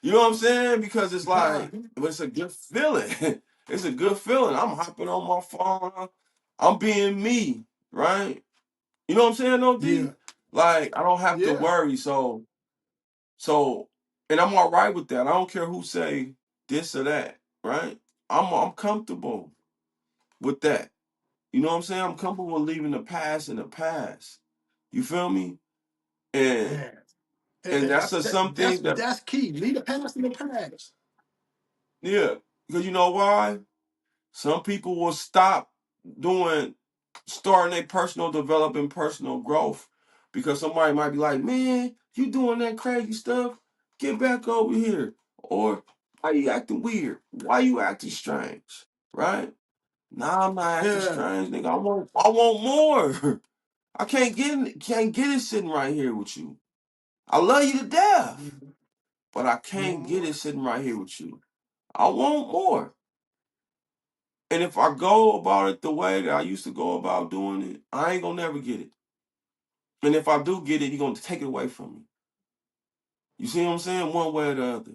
You know what I'm saying? Because it's like, it's a good feeling. It's a good feeling. I'm hopping on my phone. I'm being me, right? You know what I'm saying, Yeah. OD? Like I don't have to Yeah. worry. So, and I'm all right with that. I don't care who say this or that, right? I'm comfortable with that. You know what I'm saying? I'm comfortable with leaving the past in the past. You feel me? And Man. and that's just something that That's key. Leave the past in the past. yeah, because you know why? Some people will stop doing starting their personal development, personal growth because somebody might be like, man, you doing that crazy stuff? Get back over here. Or why you acting weird? Why you acting strange? Right? Nah, I'm not acting Yeah. strange, nigga. I want more. I can't get it sitting right here with you. I love you to death, Mhm. but I You want can't get it more? sitting right here with you. I want more. And if I go about it the way that I used to go about doing it, I ain't gonna never get it. And if I do get it, you're gonna take it away from me. You see what I'm saying? One way or the other.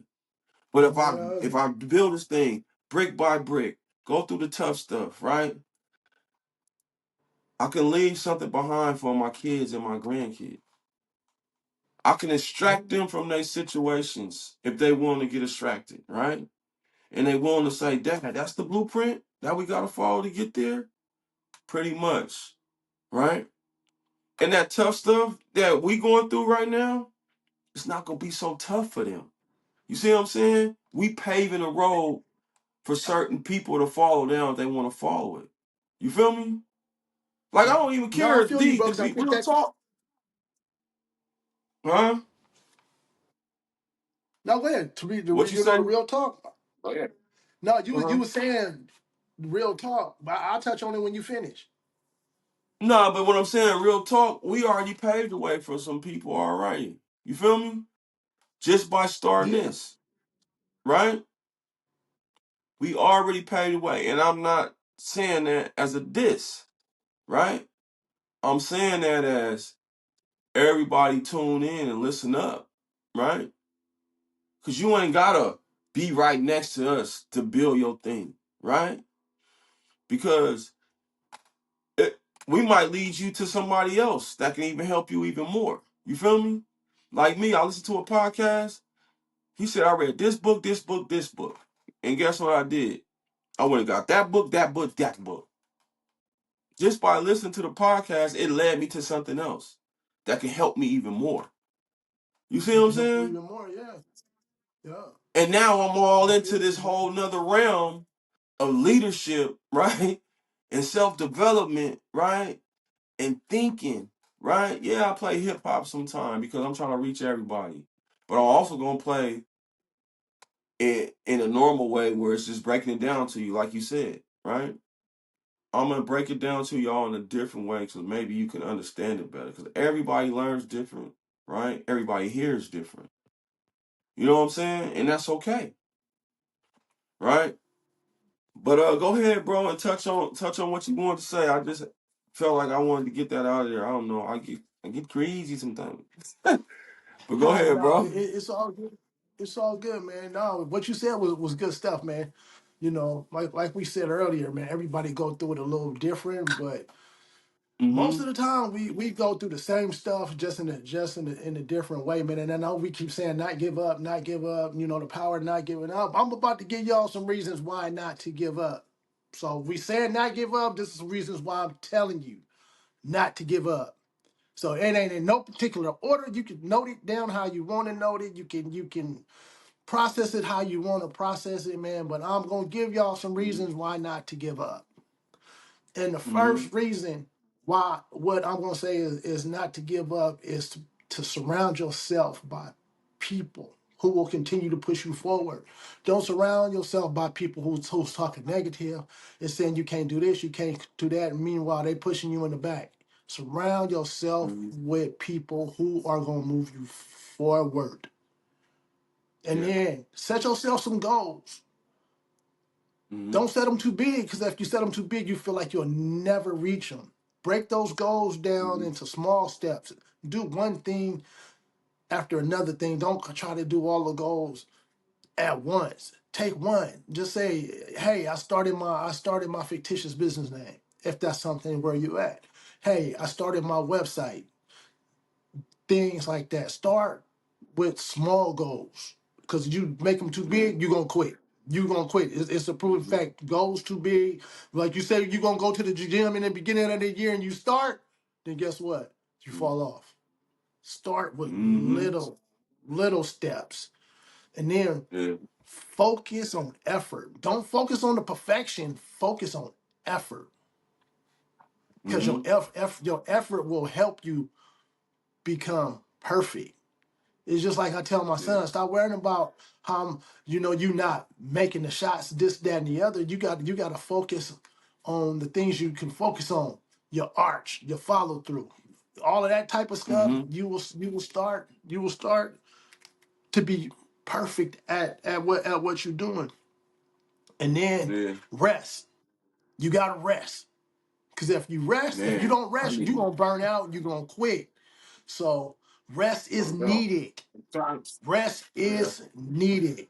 But One if way or I the if other. I build this thing brick by brick, go through the tough stuff, right? I can leave something behind for my kids and my grandkids. I can extract Mhm. them from their situations if they want to get extracted, right? And they willing to say, Dad, that's the blueprint that we gotta follow to get there? Pretty much, right? And that tough stuff that we going through right now, it's not gonna be so tough for them. You see what I'm saying? We paving a road for certain people to follow down if they want to follow it. You feel me? Like I don't even No, I care. feel you, D bro, to because I be think real that. talk, huh? No, go ahead. To be, What you you know, say? the real talk. Oh yeah. No, you Uh-huh. were saying real talk, but I'll touch on it when you finish. Nah, but what I'm saying, real talk, we already paved the way for some people already. You feel me? Just by starting Yeah. this, right? We already paved the way, and I'm not saying that as a diss, right? I'm saying that as everybody tune in and listen up, right? Because you ain't gotta be right next to us to build your thing, right? Because it, we might lead you to somebody else that can even help you even more. You feel me? Like me, I listened to a podcast. He said, I read this book, this book, this book. And guess what I did? I went and got that book, that book, that book. Just by listening to the podcast, it led me to something else that can help me even more. You see what You I'm can help you saying? even more. Yeah. Yeah. And now I'm all I into feel this you, bro. whole nother realm of leadership, right? And self-development, right? And thinking, right? Yeah, I play hip hop sometime because I'm trying to reach everybody. But I'm also gonna play it in a normal way where it's just breaking it down to you, like you said, right? I'm gonna break it down to y'all in a different way so maybe you can understand it better. Because everybody learns different, right? Everybody hears different. You know what I'm saying? And that's okay, right? But go ahead, bro, and touch on what you wanted to say. I just felt like I wanted to get that out of there. I don't know. I get crazy sometimes. But go No, ahead, no, bro. it's all good. It's all good, man. No, what you said was good stuff, man. You know, like we said earlier, man. Everybody go through it a little different, but most Mm-hmm. of the time we go through the same stuff just in a different way, man. And I know we keep saying not give up, not give up. You know, the power of not giving up. I'm about to give y'all some reasons why not to give up. So we saying not give up. This is some reasons why I'm telling you not to give up. So it ain't in no particular order. You can note it down how you want to note it. You can process it how you want to process it, man. But I'm gonna give y'all some reasons why not to give up. And the Mm-hmm. first reason why what I'm gonna say is not to give up is to surround yourself by people who will continue to push you forward. Don't surround yourself by people who's talking negative and saying you can't do this, you can't do that. And meanwhile, they pushing you in the back. Surround yourself Mm-hmm. with people who are gonna move you forward. And Yeah. then set yourself some goals. Mm-hmm. Don't set them too big because if you set them too big, you feel like you'll never reach them. Break those goals down Mm-hmm. into small steps. Do one thing after another thing. Don't try to do all the goals at once. Take one. Just say, "Hey, I started my fictitious business name." if that's something where you at. Hey, I started my website, things like that. Start with small goals, because you make them too Yeah. big, you're gonna quit. You're gonna quit. It's a proven Mm-hmm. fact. Goals too big, like you say, you're gonna go to the gym in the beginning of the year and you start, then guess what? You fall off. Start with Mm-hmm. little steps, and then Yeah. focus on effort. Don't focus on the perfection. Focus on effort, because Mm-hmm. your effort will help you become perfect. It's just like I tell my Yeah. son, stop worrying about how you not making the shots, this, that, and the other. You got to focus on the things you can focus on. Your arch, your follow through, all of that type of stuff. Mm-hmm. You will start to be perfect at what you're doing, and then Yeah. rest. You gotta rest, because if you Man, don't I rest, you're need gonna burn out. You're gonna quit. So rest is no doubt. needed. Times. Rest Yeah. is needed. Yeah.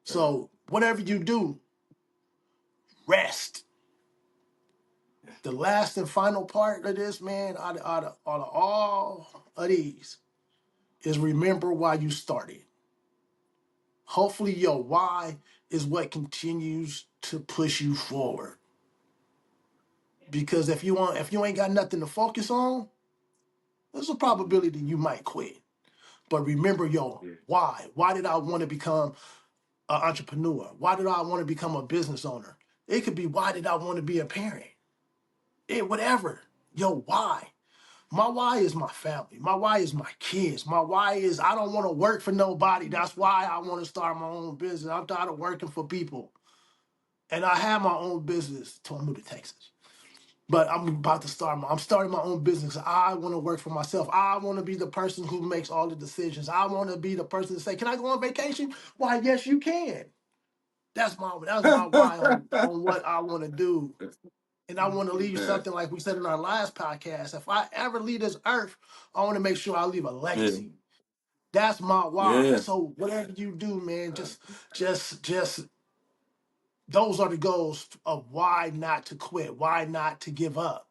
So whatever you do, rest. The last and final part of this, man, out of all of these, is remember why you started. Hopefully, your why is what continues to push you forward. Because if you ain't got nothing to focus on, there's a Mm-hmm. probability you might quit. But remember your Yeah. why. Why did I want to become an entrepreneur? Why did I want to become a business owner? It could be, why did I want to be a parent? Whatever. Yo, why? My why is my family. My why is my kids. My why is I don't want to work for nobody. That's why I want to start my own business. I'm tired of working for people. And I have my own business till I move to Texas. But I'm starting my own business. I want to work for myself. I want to be the person who makes all the decisions. I want to be the person to say, can I go on vacation? Why, yes, you can. That's my why on what I want to do. And I want to leave Yeah. something like we said in our last podcast. If I ever leave this earth, I want to make sure I leave a Yeah. legacy. That's my why. Yeah. So whatever you do, man, just those are the goals of why not to quit, why not to give up.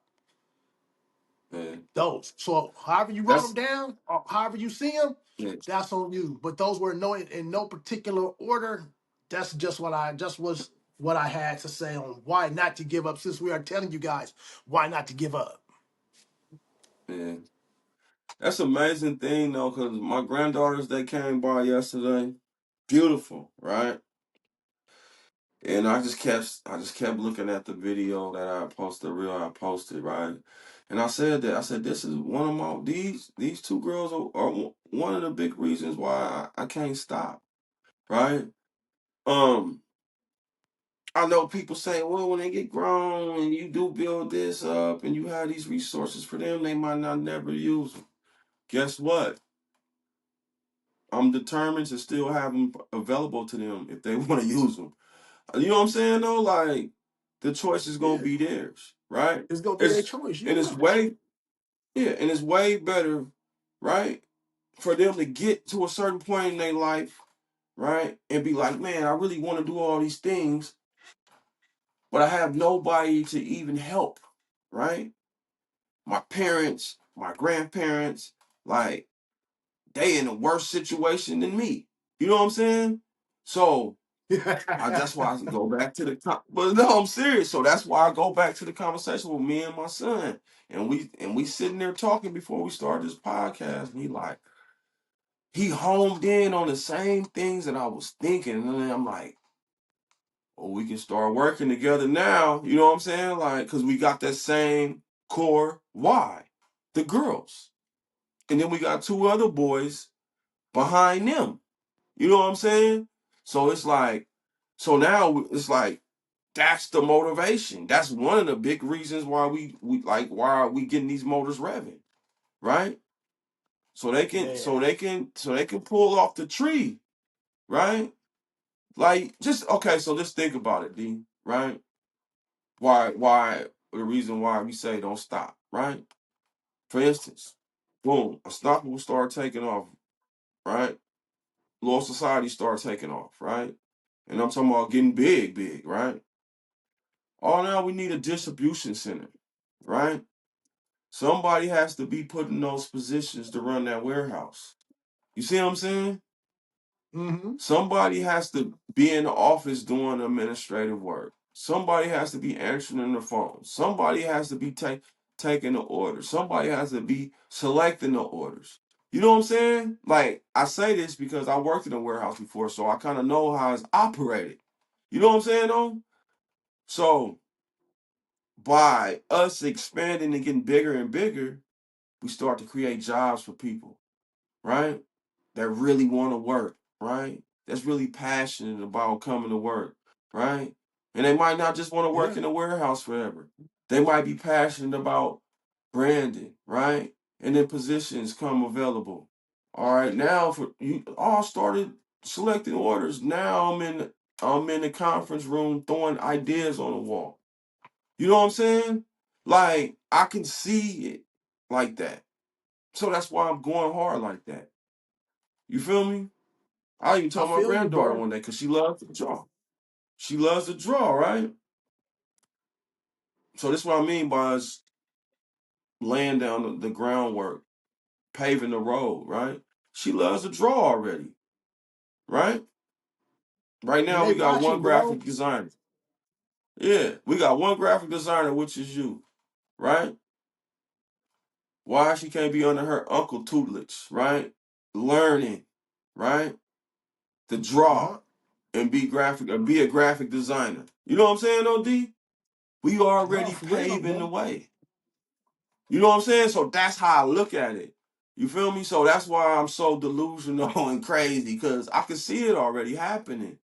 Yeah. Those. So however you wrote them That's down, or however you see them, yeah. that's on you. But those were in no particular order. That's just was what I had to say on why not to give up. Since we are telling you guys why not to give up. Yeah. That's an amazing thing though, because my granddaughters they came by yesterday. Beautiful, right? And I just kept looking at the video that I posted, the reel I posted, right? And I said this is one of my these two girls are one of the big reasons why I can't stop, right? Um, I know people say, well, when they get grown and you do build this up and you have these resources for them, they might not never use them. Guess what? I'm determined to still have them available to them if they want to use them. You know what I'm saying though? Like the choice is gonna Yeah, be theirs, right? it's gonna be their It's choice. and You're it's right. way yeah, and it's way better, right? For them to get to a certain point in their life, right? And be like, man, I really want to do all these things, but I have nobody to even help, right? My parents, my grandparents, like they in a worse situation than me. You know what I'm saying? So that's why I go back to but no, I'm serious. So that's why I go back to the conversation with me and my son, and we sitting there talking before we started this podcast, and he homed in on the same things that I was thinking, and then I'm like, oh, we can start working together now. You know what I'm saying? Like, cause we got that same core why, the girls, and then we got two other boys behind them. You know what I'm saying? So it's like, so now it's like that's the motivation. That's one of the big reasons why why are we getting these motors revving, right? Man, So they can pull off the tree, right? Like just okay, so just think about it, D, right? Why the reason why we say don't stop, right? For instance, boom, a stopper will start taking off, right? Law Society start taking off, right? And I'm talking about getting big, right? Oh, now we need a distribution center, right? Somebody has to be put in those positions to run that warehouse. You see what I'm saying? Mm-hmm. Somebody has to be in the office doing administrative work. Somebody has to be answering the phone. Somebody has to be taking the orders. Somebody has to be selecting the orders. You know what I'm saying? Like, I say this because I worked in a warehouse before, so I kind of know how it's operated. You know what I'm saying, though? So, by us expanding and getting bigger and bigger, we start to create jobs for people, right? That really want to work, right? That's really passionate about coming to work, right? And they might not just want to work Yeah. in a warehouse forever. They might be passionate about branding, right? And then positions come available. All right, now for you all started selecting orders. Now I'm in the conference room throwing ideas on the wall. You know what I'm saying? Like I can see it like that. So that's why I'm going hard like that. You feel me? I even I told my feel you, granddaughter bro. one day because she loves to draw. She loves to draw, right? So this is what I mean by us laying down the groundwork, paving the road, right? She loves to draw already, right? Right And now they we got one watching, bro. graphic designer. Yeah, we got one graphic designer, which is you, right? Why she can't be under her uncle tutelage, right? Learning, right? To draw Yeah. and be a graphic designer. You know what I'm saying, OD? We No, already for real, paving the bro. way. You know what I'm saying? So that's how I look at it. You feel me? So that's why I'm so delusional and crazy because I can see it already happening.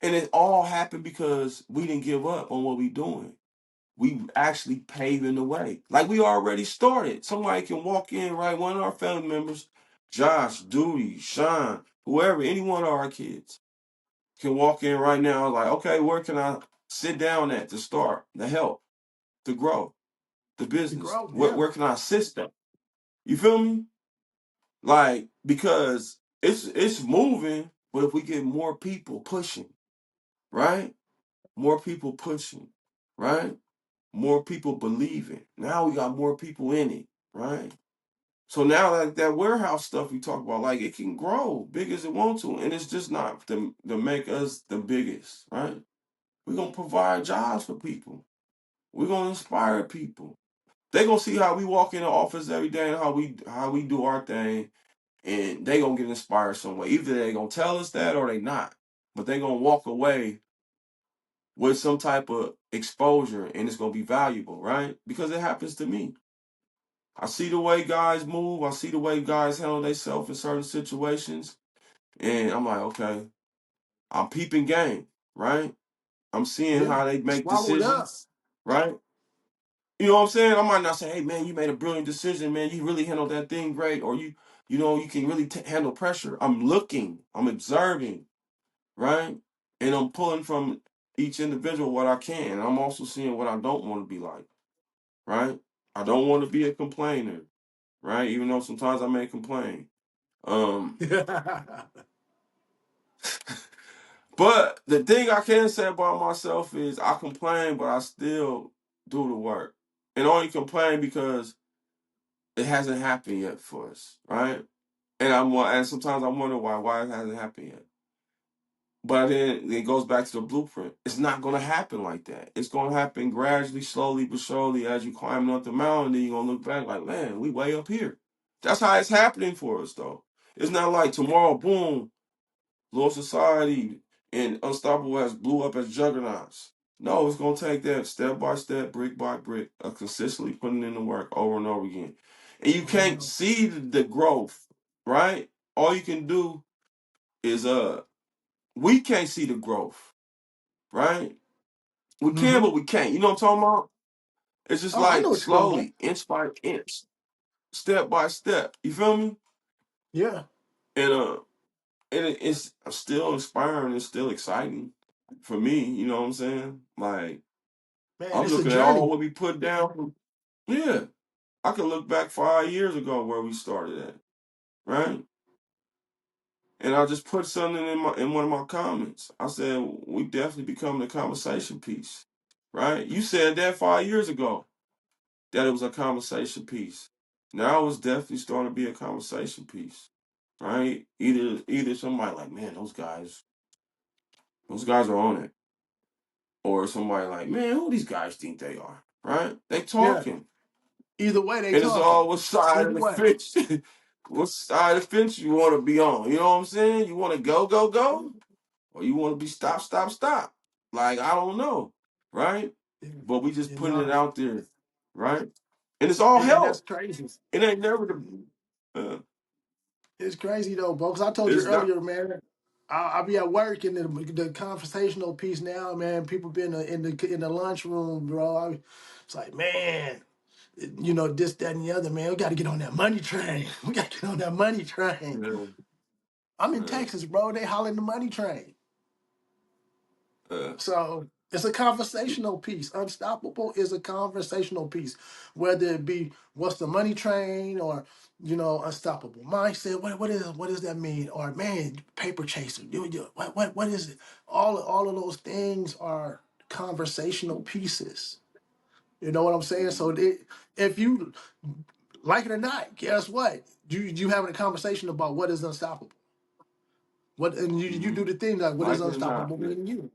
And it all happened because we didn't give up on what we doing. We actually paving the way. Like we already started. Somebody can walk in, right? One of our family members, Josh, Duty, Sean, whoever, any one of our kids can walk in right now, like, okay, where can I sit down at to start, to help, to grow the To business? grow, Where, yeah. where can I assist them? You feel me? Like, because it's moving, but if we get more people pushing, right? More people pushing, right? More people believing. Now we got more people in it, right? So now that warehouse stuff we talk about, like it can grow big as it wants to, and it's just not to make us the biggest, right? We're gonna provide jobs for people. We're gonna inspire people. They gonna see how we walk in the office every day and how we do our thing, and they gonna get inspired some way. Either they gonna tell us that or they not, but they gonna walk away with some type of exposure, and it's gonna be valuable, right? Because it happens to me. I see the way guys move. I see the way guys handle themselves in certain situations, and I'm like, okay, I'm peeping game, right? I'm seeing Yeah. how they make Swallow it up. decisions, right? You know what I'm saying? I might not say, "Hey, man, you made a brilliant decision, man. You really handled that thing great," or you can really handle pressure. I'm looking, I'm observing, right? And I'm pulling from each individual what I can. I'm also seeing what I don't want to be like, right? I don't want to be a complainer, right? Even though sometimes I may complain. Um, but the thing I can say about myself is I complain, but I still do the work. And only complain because it hasn't happened yet for us, right? And sometimes I wonder why it hasn't happened yet. But then it goes back to the blueprint. It's not gonna happen like that. It's gonna happen gradually, slowly but surely as you climb up the mountain, then you're gonna look back like, man, we way up here. That's how it's happening for us though. It's not like tomorrow, boom, Law Society and Unstoppable has blew up as juggernauts. No, it's gonna take that step by step, brick by brick, of consistently putting in the work over and over again. And you Oh can't no. see the growth, right? All you can do is we can't see the growth, right? We can, Mm-hmm. but we can't. You know what I'm talking about? It's just Oh, I know like what you're talking about. slowly, inch by inch, step by step. You feel me? Yeah. And it's still inspiring. It's still exciting for me. You know what I'm saying? Like Man, I'm it's a looking at all journey. what we put down. Yeah, I can look back 5 years ago where we started at, right? And I just put something in one of my comments. I said we definitely become the conversation piece. right? You said that 5 years ago that it was a conversation piece. Now it's definitely starting to be a conversation piece, right? Either somebody like, man, those guys are on it, or somebody like, man, who these guys think they are, right? They Yeah. talking, Either way, they and it's talking. all what side Either of the way. fence, what side of the fence you want to be on. You know what I'm saying? You want to go, go, go, or you want to be stop, stop, stop. Like I don't know, right? Yeah. But we just You putting it know, out there, right? And it's all and that's help. crazy. It ain't never It's crazy though, bro. Because I told you it's not. earlier, man. I'll be at work in the conversational piece now, man. People be in the lunchroom, bro. It's like, man, you know, this, that, and the other, man. We got to get on that money train. We got to get on that money train. Yeah, I'm in yeah, Texas, bro. They hollering the money train. yeah. So it's a conversational piece. Unstoppable is a conversational piece, whether it be what's the money train or unstoppable mindset. What does that mean? Or man, paper chaser. What is it? All of those things are conversational pieces. You know what I'm saying? So Mhm. if you like it or not, guess what? You having a conversation about what is unstoppable. What and you do Mhm. the thing like what is Like it or not, unstoppable man. meaning you.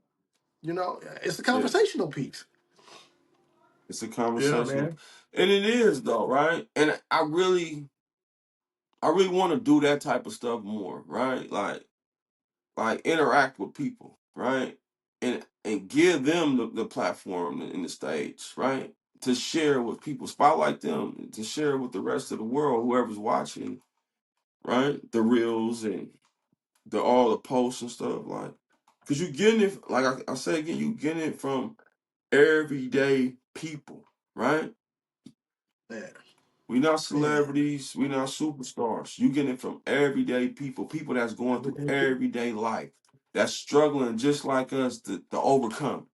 You know, it's a Yeah, conversational piece. it's a Yeah, conversational, man. and it is though, right? And I really want to do that type of stuff more, right? Like interact with people, right? And give them the platform and the stage, right? To share with people, spotlight them, to share with the rest of the world, whoever's watching, right? The reels and the all the posts and stuff, like, cause you getting it, like I say again, you getting it from everyday people, right? Man, We not man. celebrities, we not superstars. You getting it from everyday people, people that's going through Everything people. everyday life, that's struggling just like us to overcome.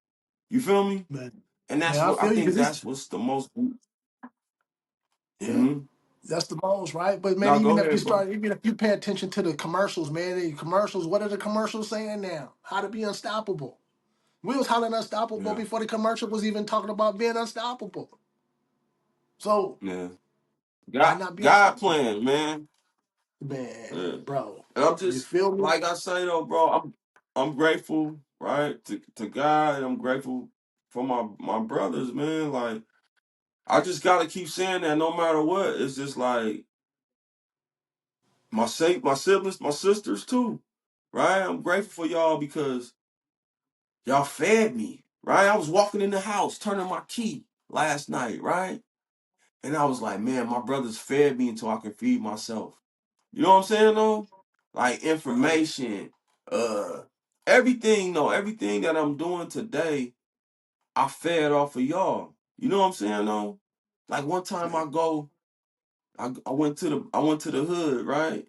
You feel me? Man, And that's man, I what I feel you think because that's it's what's the most. yeah, Mm-hmm. that's the most, right? But man, Now go ahead, bro. even if you pay attention to the commercials, man, the commercials, what are the commercials saying now? How to be unstoppable. We was hollering unstoppable Yeah, before the commercial was even talking about being unstoppable. So yeah. why God, not be God unstoppable? plan, man. Man, Yeah. bro. And I'm You just feel me? like I say though, bro. I'm grateful, right, to God. And I'm grateful for my brothers, man. Like I just gotta keep saying that no matter what. It's just like my siblings, my sisters too, right? I'm grateful for y'all because y'all fed me, right? I was walking in the house, turning my key last night, right? And I was like, man, my brothers fed me until I can feed myself. You know what I'm saying though? Like Right. information, uh, everything that I'm doing today, I fed off of y'all. You know what I'm saying though? Like one time Man. I went to the hood, right?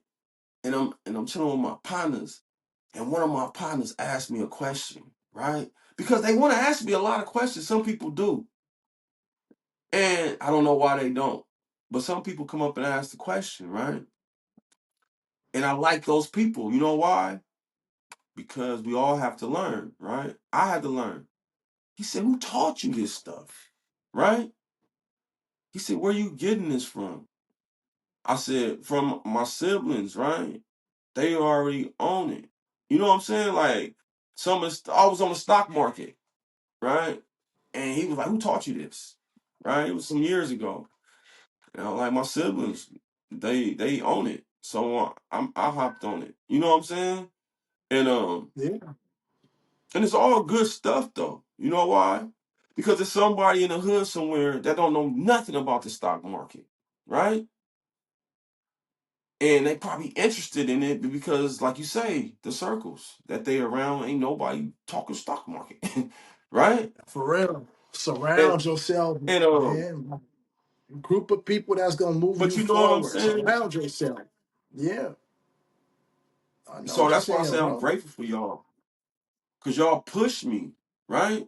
And I'm chilling with my partners, and one of my partners asked me a question, right? Because they want to ask me a lot of questions. Some people do, and I don't know why they don't. But some people come up and ask the question, right? And I like those people. You know why? Because we all have to learn, right? I had to learn. He said, "Who taught you this stuff?" Right? He said, "Where you getting this from?" I said, "From my siblings, right? They already own it." You know what I'm saying? Like I was on the stock market, right? And he was like, "Who taught you this?" Right? It was some years ago. Like my siblings, they own it. So I hopped on it. You know what I'm saying? And Yeah. and it's all good stuff though. You know why? Because there's somebody in the hood somewhere that don't know nothing about the stock market, right? And they probably interested in it because, like you say, the circles that they around ain't nobody talking stock market, right? For real. And Surround yourself, and man. Group of people that's gonna move but you you know what I'm forward. saying? Surround yourself. Yeah, I know So what you're that's why I saying, say I'm bro. grateful for y'all, cause y'all push me, right?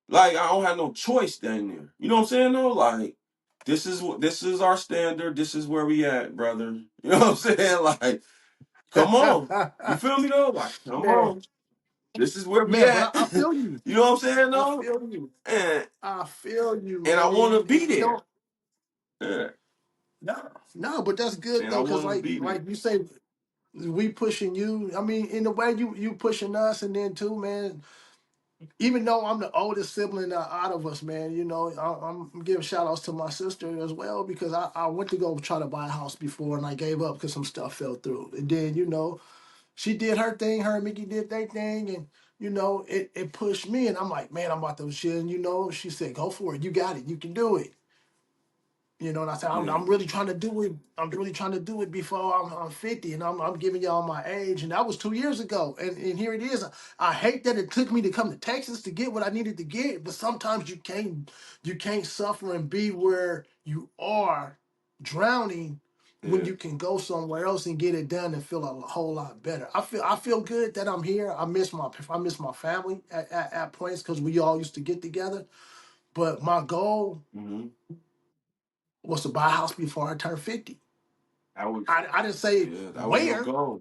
Like I don't have no choice down there. You know what I'm saying though? Like this is our standard. This is where we at, brother. You know what I'm saying? Like, come on. You feel me though? Like, come Man, on. This is where we man. But at. I feel you. You know what I'm saying, I though? feel you. And I feel you, I man. want to And be you there. know, Yeah. no, but that's good And I though, cause want to be there. like you say, we pushing you. I mean, in the way you pushing us, and then too, man. Even though I'm the oldest sibling out of us, man, you know, I'm giving shout outs to my sister as well because I went to go try to buy a house before and I gave up because some stuff fell through. And then, you know, she did her thing, her and Mickey did their thing, and you know, it pushed me. And I'm like, man, I'm about to shit. And you know, she said, go for it. You got it. You can do it. You know, and I said, Yeah. I'm really trying to do it. I'm really trying to do it before I'm 50, and I'm giving y'all my age, and that was 2 years ago. And here it is. I hate that it took me to come to Texas to get what I needed to get, but sometimes you can't suffer and be where you are drowning when Yeah. you can go somewhere else and get it done and feel a whole lot better. I feel good that I'm here. I miss my family at points because we all used to get together. But my goal Mm-hmm. was to buy a house before I turned 50. That was, I didn't say yeah, that was your where, goal.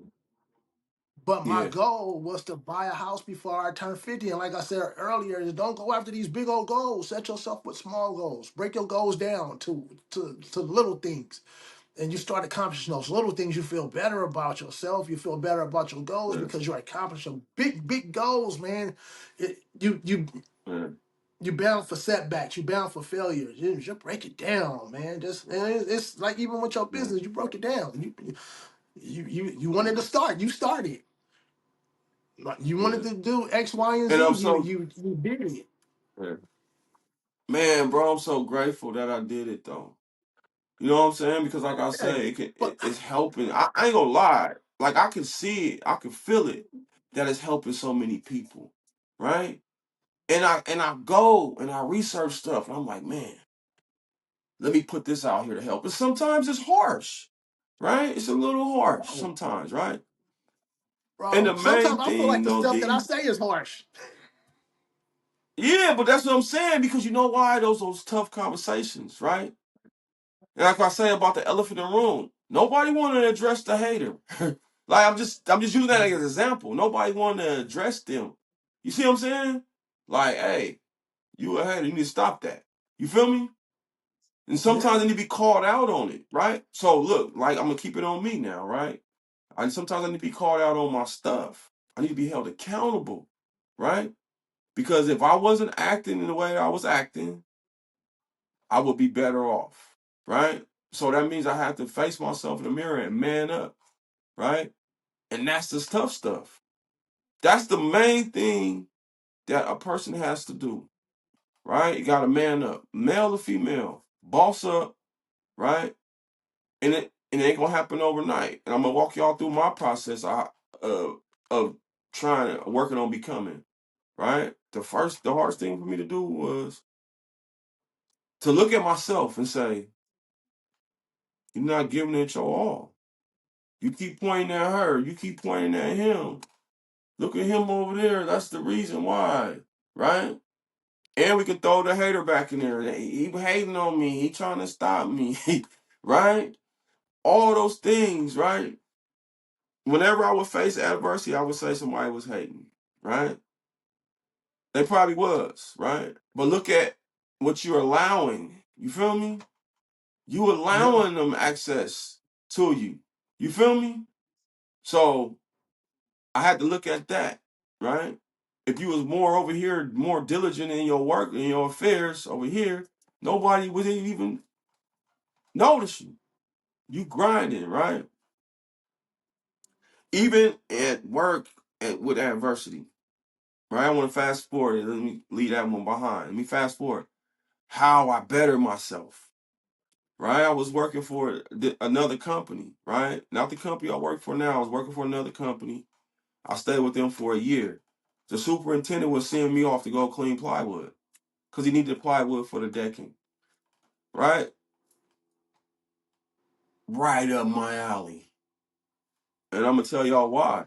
but my Yeah. goal was to buy a house before I turned 50. And like I said earlier, is don't go after these big old goals. Set yourself with small goals. Break your goals down to little things. And you start accomplishing those little things, you feel better about yourself. You feel better about your goals Yeah. because you're accomplishing big goals, man. Yeah. You bound for setbacks. You bound for failures. You just break it down, man. Just and it's like even with your Yeah. business, you broke it down. You wanted Yeah. to start. You started. Like, you wanted Yeah. to do X, Y, and And Z. I'm You so, you you did it. yeah. Man, bro, I'm so grateful that I did it, though. You know what I'm saying? Because like I Yeah. say, But it's helping. I ain't gonna lie. Like I can see it, I can feel it that it's helping so many people. Right? And I go and I research stuff and I'm like, man, let me put this out here to help. And sometimes it's harsh, right? It's a little harsh bro, sometimes, right? And the bro, sometimes main I feel thing, like you the know, stuff that I D, say is harsh. yeah, but that's what I'm saying, because you know why? Those tough conversations, right? And like I say about the elephant in the room, nobody wanted to address the hater. Like I'm just using that as an example. Nobody wanted to address them. You see what I'm saying? Like, hey, you a hater, you need to stop that. You feel me? And sometimes Yeah. I need to be called out on it, right? So look, like I'm gonna keep it on me now, right? Sometimes I need to be called out on my stuff. I need to be held accountable, right? Because if I wasn't acting in the way I was acting, I would be better off, right? So that means I have to face myself in the mirror and man up, right? And that's the tough stuff. That's the main thing that a person has to do, right? You got to man up, male or female, boss up, right? And it ain't gonna happen overnight. And I'm gonna walk y'all through my process of trying working on becoming, right? The hardest thing for me to do was to look at myself and say, you're not giving it your all. You keep pointing at her, you keep pointing at him. Look at him over there. That's the reason why, right? And we can throw the hater back in there. He hating on me. He trying to stop me, right? All those things, right? Whenever I would face adversity, I would say somebody was hating, right? They probably was, right? But look at what you're allowing. You feel me? You Yeah. allowing them access to you. You feel me? So I had to look at that, right? If you was more over here, more diligent in your work, in your affairs over here, nobody would even notice you. You grinding, right? Even at work with adversity, right? I want to fast forward and let me leave that one behind. Let me fast forward. How I better myself, right? I was working for another company, right? Not the company I work for now. I was working for another company. I stayed with them for a year. The superintendent was sending me off to go clean plywood because he needed plywood for the decking, right? Right up my alley. And I'm gonna tell y'all why.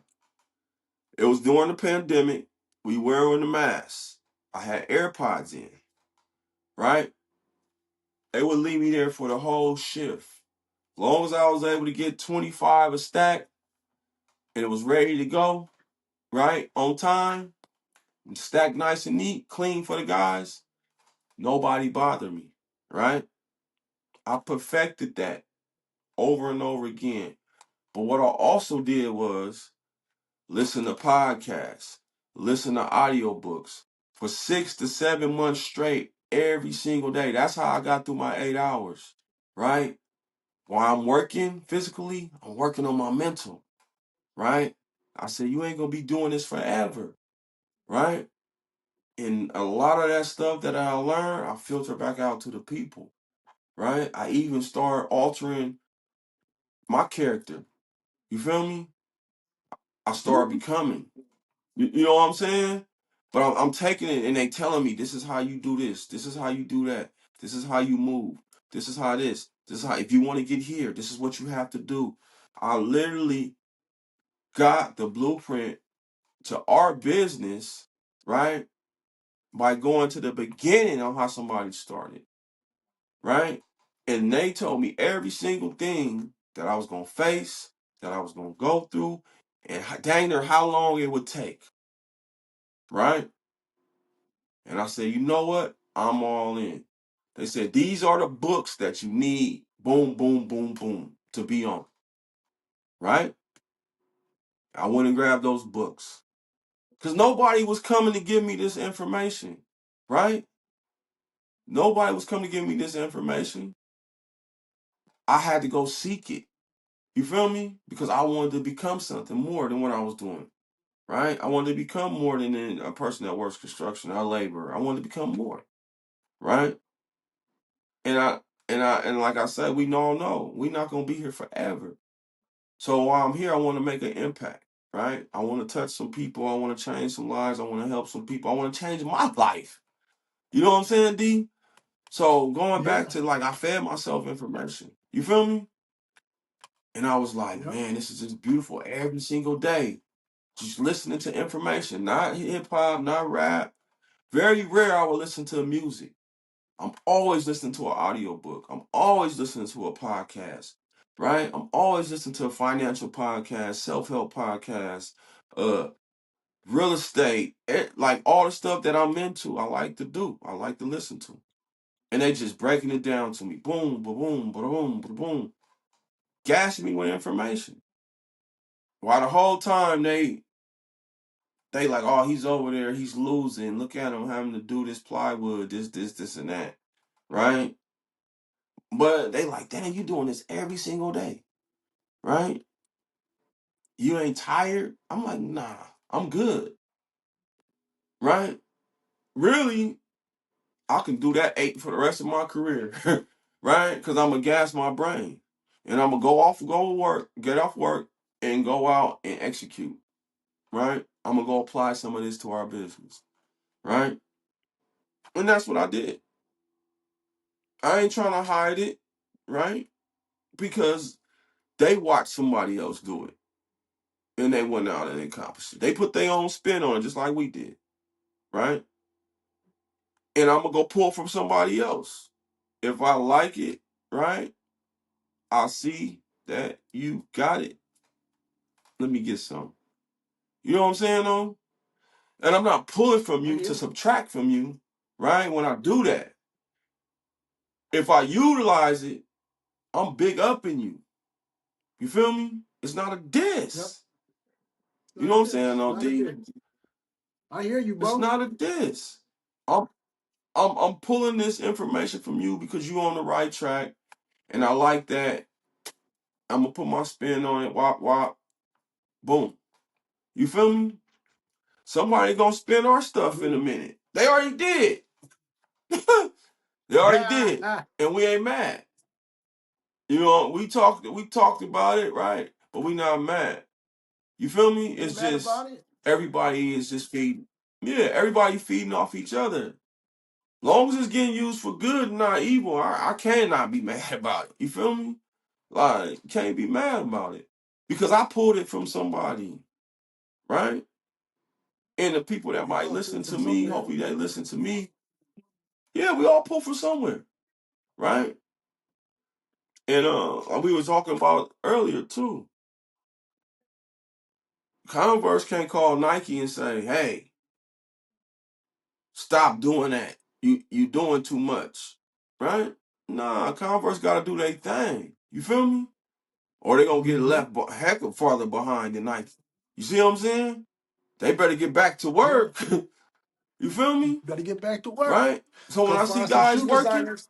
It was during the pandemic. We wearing the masks. I had AirPods in, right? They would leave me there for the whole shift. As long as I was able to get 25 a stack and it was ready to go, right? On time, stacked nice and neat, clean for the guys. Nobody bothered me, right? I perfected that over and over again. But what I also did was listen to podcasts, listen to audiobooks for 6 to 7 months straight every single day. That's how I got through my 8 hours, right? While I'm working physically, I'm working on my mental, right? I said, you ain't gonna be doing this forever, right? And a lot of that stuff that I learned, I filter back out to the people, right? I even start altering my character. You feel me? I start becoming. You know what I'm saying? But I'm taking it and they telling me this is how you do this. This is how you do that. This is how you move. This is how this. This is how if you want to get here, this is what you have to do. I literally got the blueprint to our business, right? By going to the beginning on how somebody started, right? And they told me every single thing that I was gonna face, that I was gonna go through, and dang near how long it would take, right? And I said, you know what? I'm all in. They said, these are the books that you need, boom, boom, boom, boom, to be on, right? I went and grabbed those books because nobody was coming to give me this information, right? Nobody was coming to give me this information. I had to go seek it. You feel me? Because I wanted to become something more than what I was doing, right? I wanted to become more than a person that works construction or labor. I wanted to become more, right? And and like I said, we all know we're not gonna be here forever. So while I'm here, I want to make an impact, right? I want to touch some people. I want to change some lives. I want to help some people. I want to change my life. You know what I'm saying, D? So going back Yeah. to like I fed myself information. You feel me? And I was like, Yep. man, this is just beautiful every single day. Just listening to information, not hip hop, not rap. Very rare I would listen to music. I'm always listening to an audiobook. I'm always listening to a podcast, right? I'm always listening to a financial podcast, self-help podcast, uh, real estate, like all the stuff that I'm into, I like to do. I like to listen to. And they just breaking it down to me. Boom, boom, boom, boom, boom, gassing me with information. While the whole time they like, oh, he's over there, he's losing. Look at him having to do this plywood, this, and that, right? But they like, damn, you doing this every single day, right? You ain't tired? I'm like, nah, I'm good, right? Really, I can do that 8 for the rest of my career, right? Because I'm gonna gas my brain, and I'm gonna go to work, get off work, and go out and execute, right? I'm gonna go apply some of this to our business, right? And that's what I did. I ain't trying to hide it, right? Because they watched somebody else do it and they went out and accomplished it. They put their own spin on it just like we did, right? And I'm gonna go pull from somebody else. If I like it, right? I see that you got it. Let me get some. You know what I'm saying though? And I'm not pulling from I you hear to you. subtract from you, right? When I do that, if I utilize it, I'm big up in you. You feel me? It's not a Yep. diss. You know Not a what I'm saying, diss. though, Not a D? diss. I hear you, It's bro. not a diss. I'm I'm pulling this information from you because you on the right track, and I like that. I'm gonna put my spin on it. Wop wop, boom. You feel me? Somebody gonna spin our I stuff hear in a you. minute. They already did. They already did, Yeah. and we ain't mad. You know, we talked about it, right? But we not mad. You feel me? Ain't It's mad just about it. everybody is just feeding. Yeah, everybody feeding off each other. Long as it's getting used for good and not evil, I cannot be mad about it. You feel me? Like, can't be mad about it. Because I pulled it from somebody, right? And the people that We might all pull listen from to me, somewhere. hopefully they listen to me. Yeah, we all pull from somewhere, right? And we were talking about earlier too. Converse can't call Nike and say, "Hey, stop doing that. You doing too much." Right? Nah, Converse got to do their thing. You feel me? Or they gonna get Mm-hmm. left heck of farther behind than Nike. You see what I'm saying? They better get back to Yeah. work. You feel me? Better get back to work. Right? So when Go I see find some guys shoe working, designers.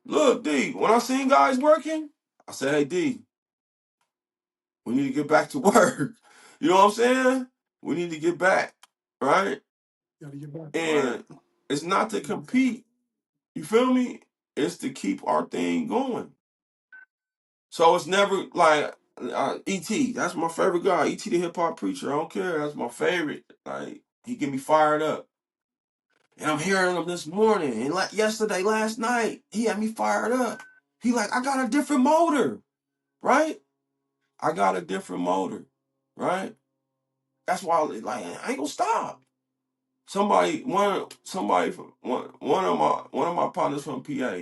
look, D, when I seen guys working, I said, "Hey, D, we need to get back to work." You know what I'm saying? We need to get back, right? Gotta get back to work. And it's not to compete. You feel me? It's to keep our thing going. So it's never like ET. That's my favorite guy. ET the hip hop preacher. I don't care. That's my favorite. Like he get me fired up. And I'm hearing him this morning and like yesterday, last night, he had me fired up. He like, I got a different motor, right? I got a different motor, right? That's why like I ain't gonna stop. Somebody from one of my partners from PA.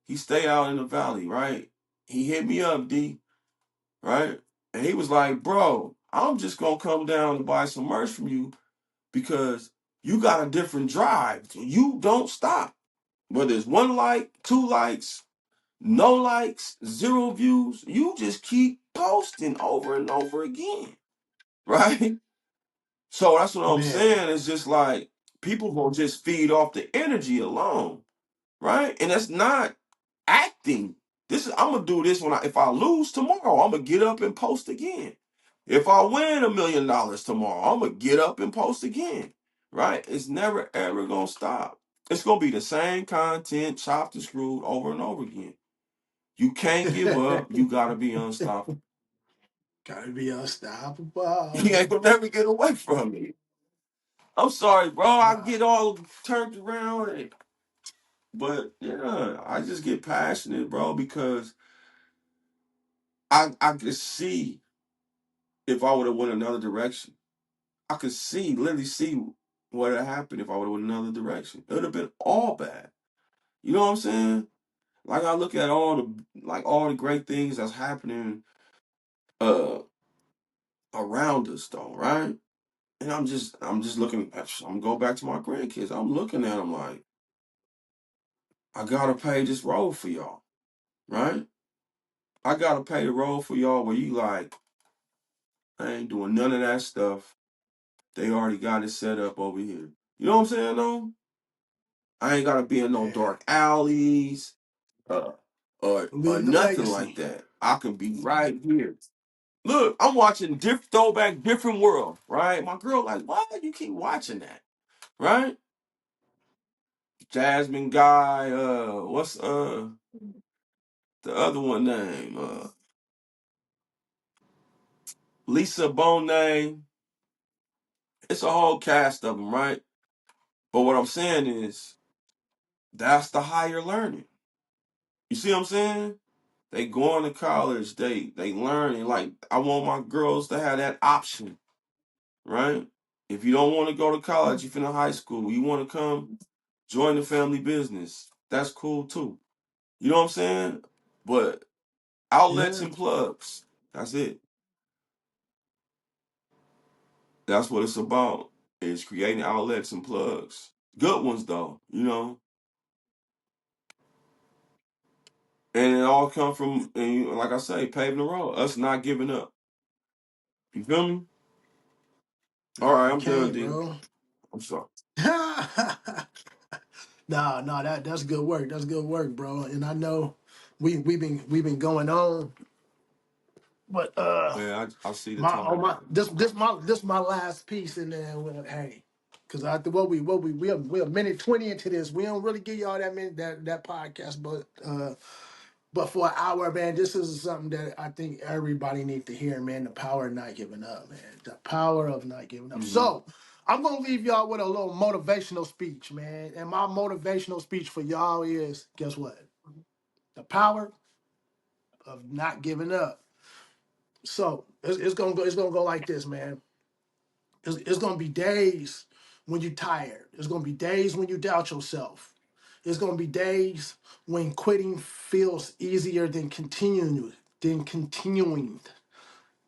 He stay out in the valley, right? He hit me up, D, right? And he was like, "Bro, I'm just gonna come down to buy some merch from you because you got a different drive. You don't stop. Whether it's one like, two likes, no likes, zero views, you just keep posting over and over again." Right? So that's what I'm Man, saying. It's just like people gonna just feed off the energy alone, right? And that's not acting. This is I'm gonna do this when if I lose tomorrow, I'm gonna get up and post again. If I win $1 million tomorrow, I'm gonna get up and post again. Right? It's never ever gonna stop. It's gonna be the same content, chopped and screwed over and over again. You can't give up. You gotta be unstoppable. gotta be You unstoppable. ain't gonna never get away from it. I'm sorry, bro. I Nah, get all turned around, but yeah, I just get passionate, bro, because I could see if I would have went another direction. I could see, literally see what would have happened if I would have went another direction. It would have been all bad. You know what I'm saying? Like I look at all the great things that's happening uh around us though, right? And I'm just looking I'm going back to my grandkids. I'm looking at them like I gotta pay this road for y'all, right? I gotta pay the road for y'all where you like, I ain't doing none of that stuff. They already got it set up over here. You know what I'm saying though? I ain't gotta be in no man. dark alleys, uh, or Leave the nothing like legacy. that. I can be right here. Look, I'm watching throwback different world, right? My girl like, why do you keep watching that? Right? Jasmine guy, what's the other one name? Lisa Bonet. It's a whole cast of them, right? But what I'm saying is that's the higher learning. You see what I'm saying? They going to college, they learning. Like I want my girls to have that option, right? If you don't want to go to college, you finish high school, you want to come join the family business, that's cool too. You know what I'm saying? But outlets Yeah. and plugs, that's it. That's what it's about. Is creating outlets and plugs. Good ones though, you know. And it all come from, and like I say, paving the road. Us not giving up. You feel me? All Nah, right, you I'm done, can't, D. bro. I'm sorry. Nah, that's good work. That's good work, bro. And I know we've been going on, but Yeah, I see the my oh time. my this my last piece, and then hey, because after we a minute 20 into this, we don't really give y'all that minute that podcast, but for an hour, man, this is something that I think everybody needs to hear, man. The power of not giving up, man. The power of not giving up. Hmm. So I'm gonna leave y'all with a little motivational speech, man. And my motivational speech for y'all is, guess what? The power of not giving up. So it's gonna go like this, man. It's gonna be days when you're tired. It's gonna be days when you doubt yourself. It's gonna be days when quitting feels easier than continuing.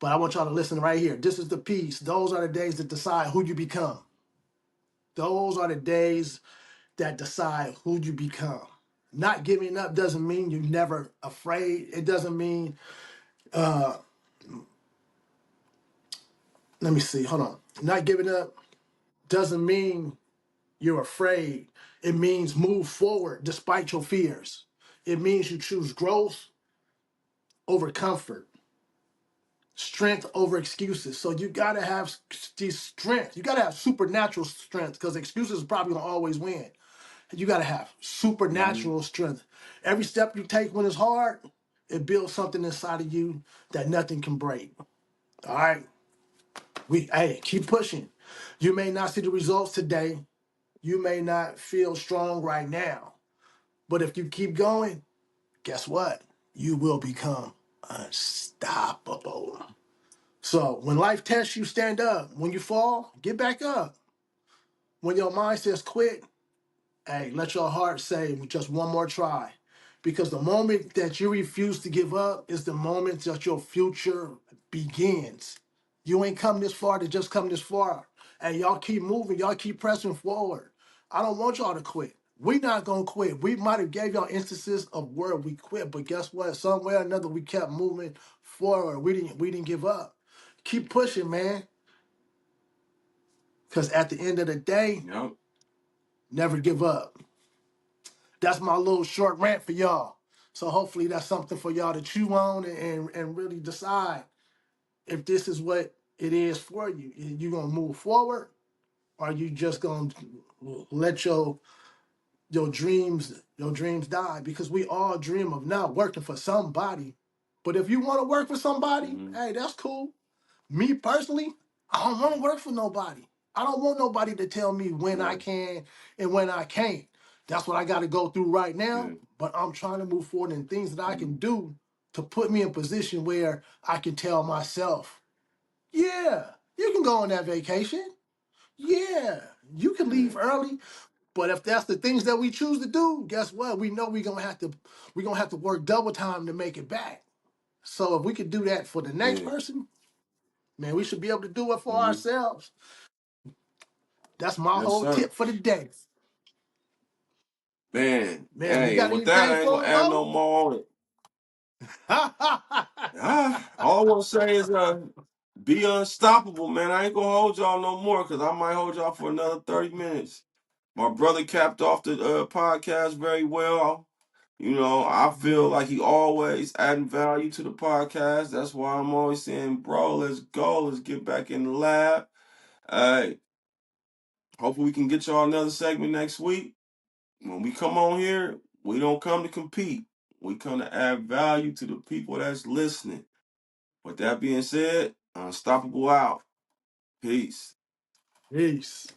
But I want y'all to listen right here. This is the piece. Those are the days that decide who you become. Those are the days that decide who you become. Not giving up doesn't mean you're never afraid. It doesn't mean, let me see, hold on. Not giving up doesn't mean you're afraid. It means move forward despite your fears. It means you choose growth over comfort, strength over excuses. So you gotta have these strength. You gotta have supernatural strength because excuses probably gonna always win. You gotta have Mm-hmm. supernatural strength. Every step you take when it's hard, it builds something inside of you that nothing can break. All right, keep pushing. You may not see the results today. You may not feel strong right now, but if you keep going, guess what? You will become unstoppable. So when life tests you, stand up. When you fall, get back up. When your mind says quit, hey, let your heart say just one more try. Because the moment that you refuse to give up is the moment that your future begins. You ain't come this far to just come this far. And y'all keep moving, y'all keep pressing forward. I don't want y'all to quit. We not gonna quit. We might have gave y'all instances of where we quit, but guess what? Somewhere or another we kept moving forward. We didn't give up. Keep pushing, man. Because at the end of the day, Yep. never give up. That's my little short rant for y'all. So hopefully that's something for y'all to chew on and really decide if this is what it is for you. You gonna move forward, or you just gonna let your dreams die? Because we all dream of not working for somebody. But if you want to work for somebody, Mm-hmm. hey, that's cool. Me personally, I don't want to work for nobody. I don't want nobody to tell me when I Yeah. can and when I can't. That's what I got to go through right Yeah. now. But I'm trying to move forward in things that I Mm-hmm. can do to put me in a position where I can tell myself, yeah, you can go on that vacation. Yeah, you can Yeah. leave early. But if that's the things that we choose to do, guess what? We know we're gonna have to work double time to make it back. So if we could do that for the next Yeah. person, man, we should be able to do it for Mm-hmm. ourselves. That's my Yes, whole sir. tip for the day. Man, Man, you hey, and got with that, anything I ain't for gonna me, add no Mo? more on it. All I want to say is, be unstoppable, man. I ain't gonna hold y'all no more because I might hold y'all for another 30 minutes. My brother capped off the podcast very well. You know, I feel Yeah. like he always adding value to the podcast. That's why I'm always saying, bro, let's go. Let's get back in the lab. Hey, hopefully we can get y'all another segment next week. When we come on here, we don't come to compete. We come to add value to the people that's listening. With that being said, Unstoppable out. Peace. Peace.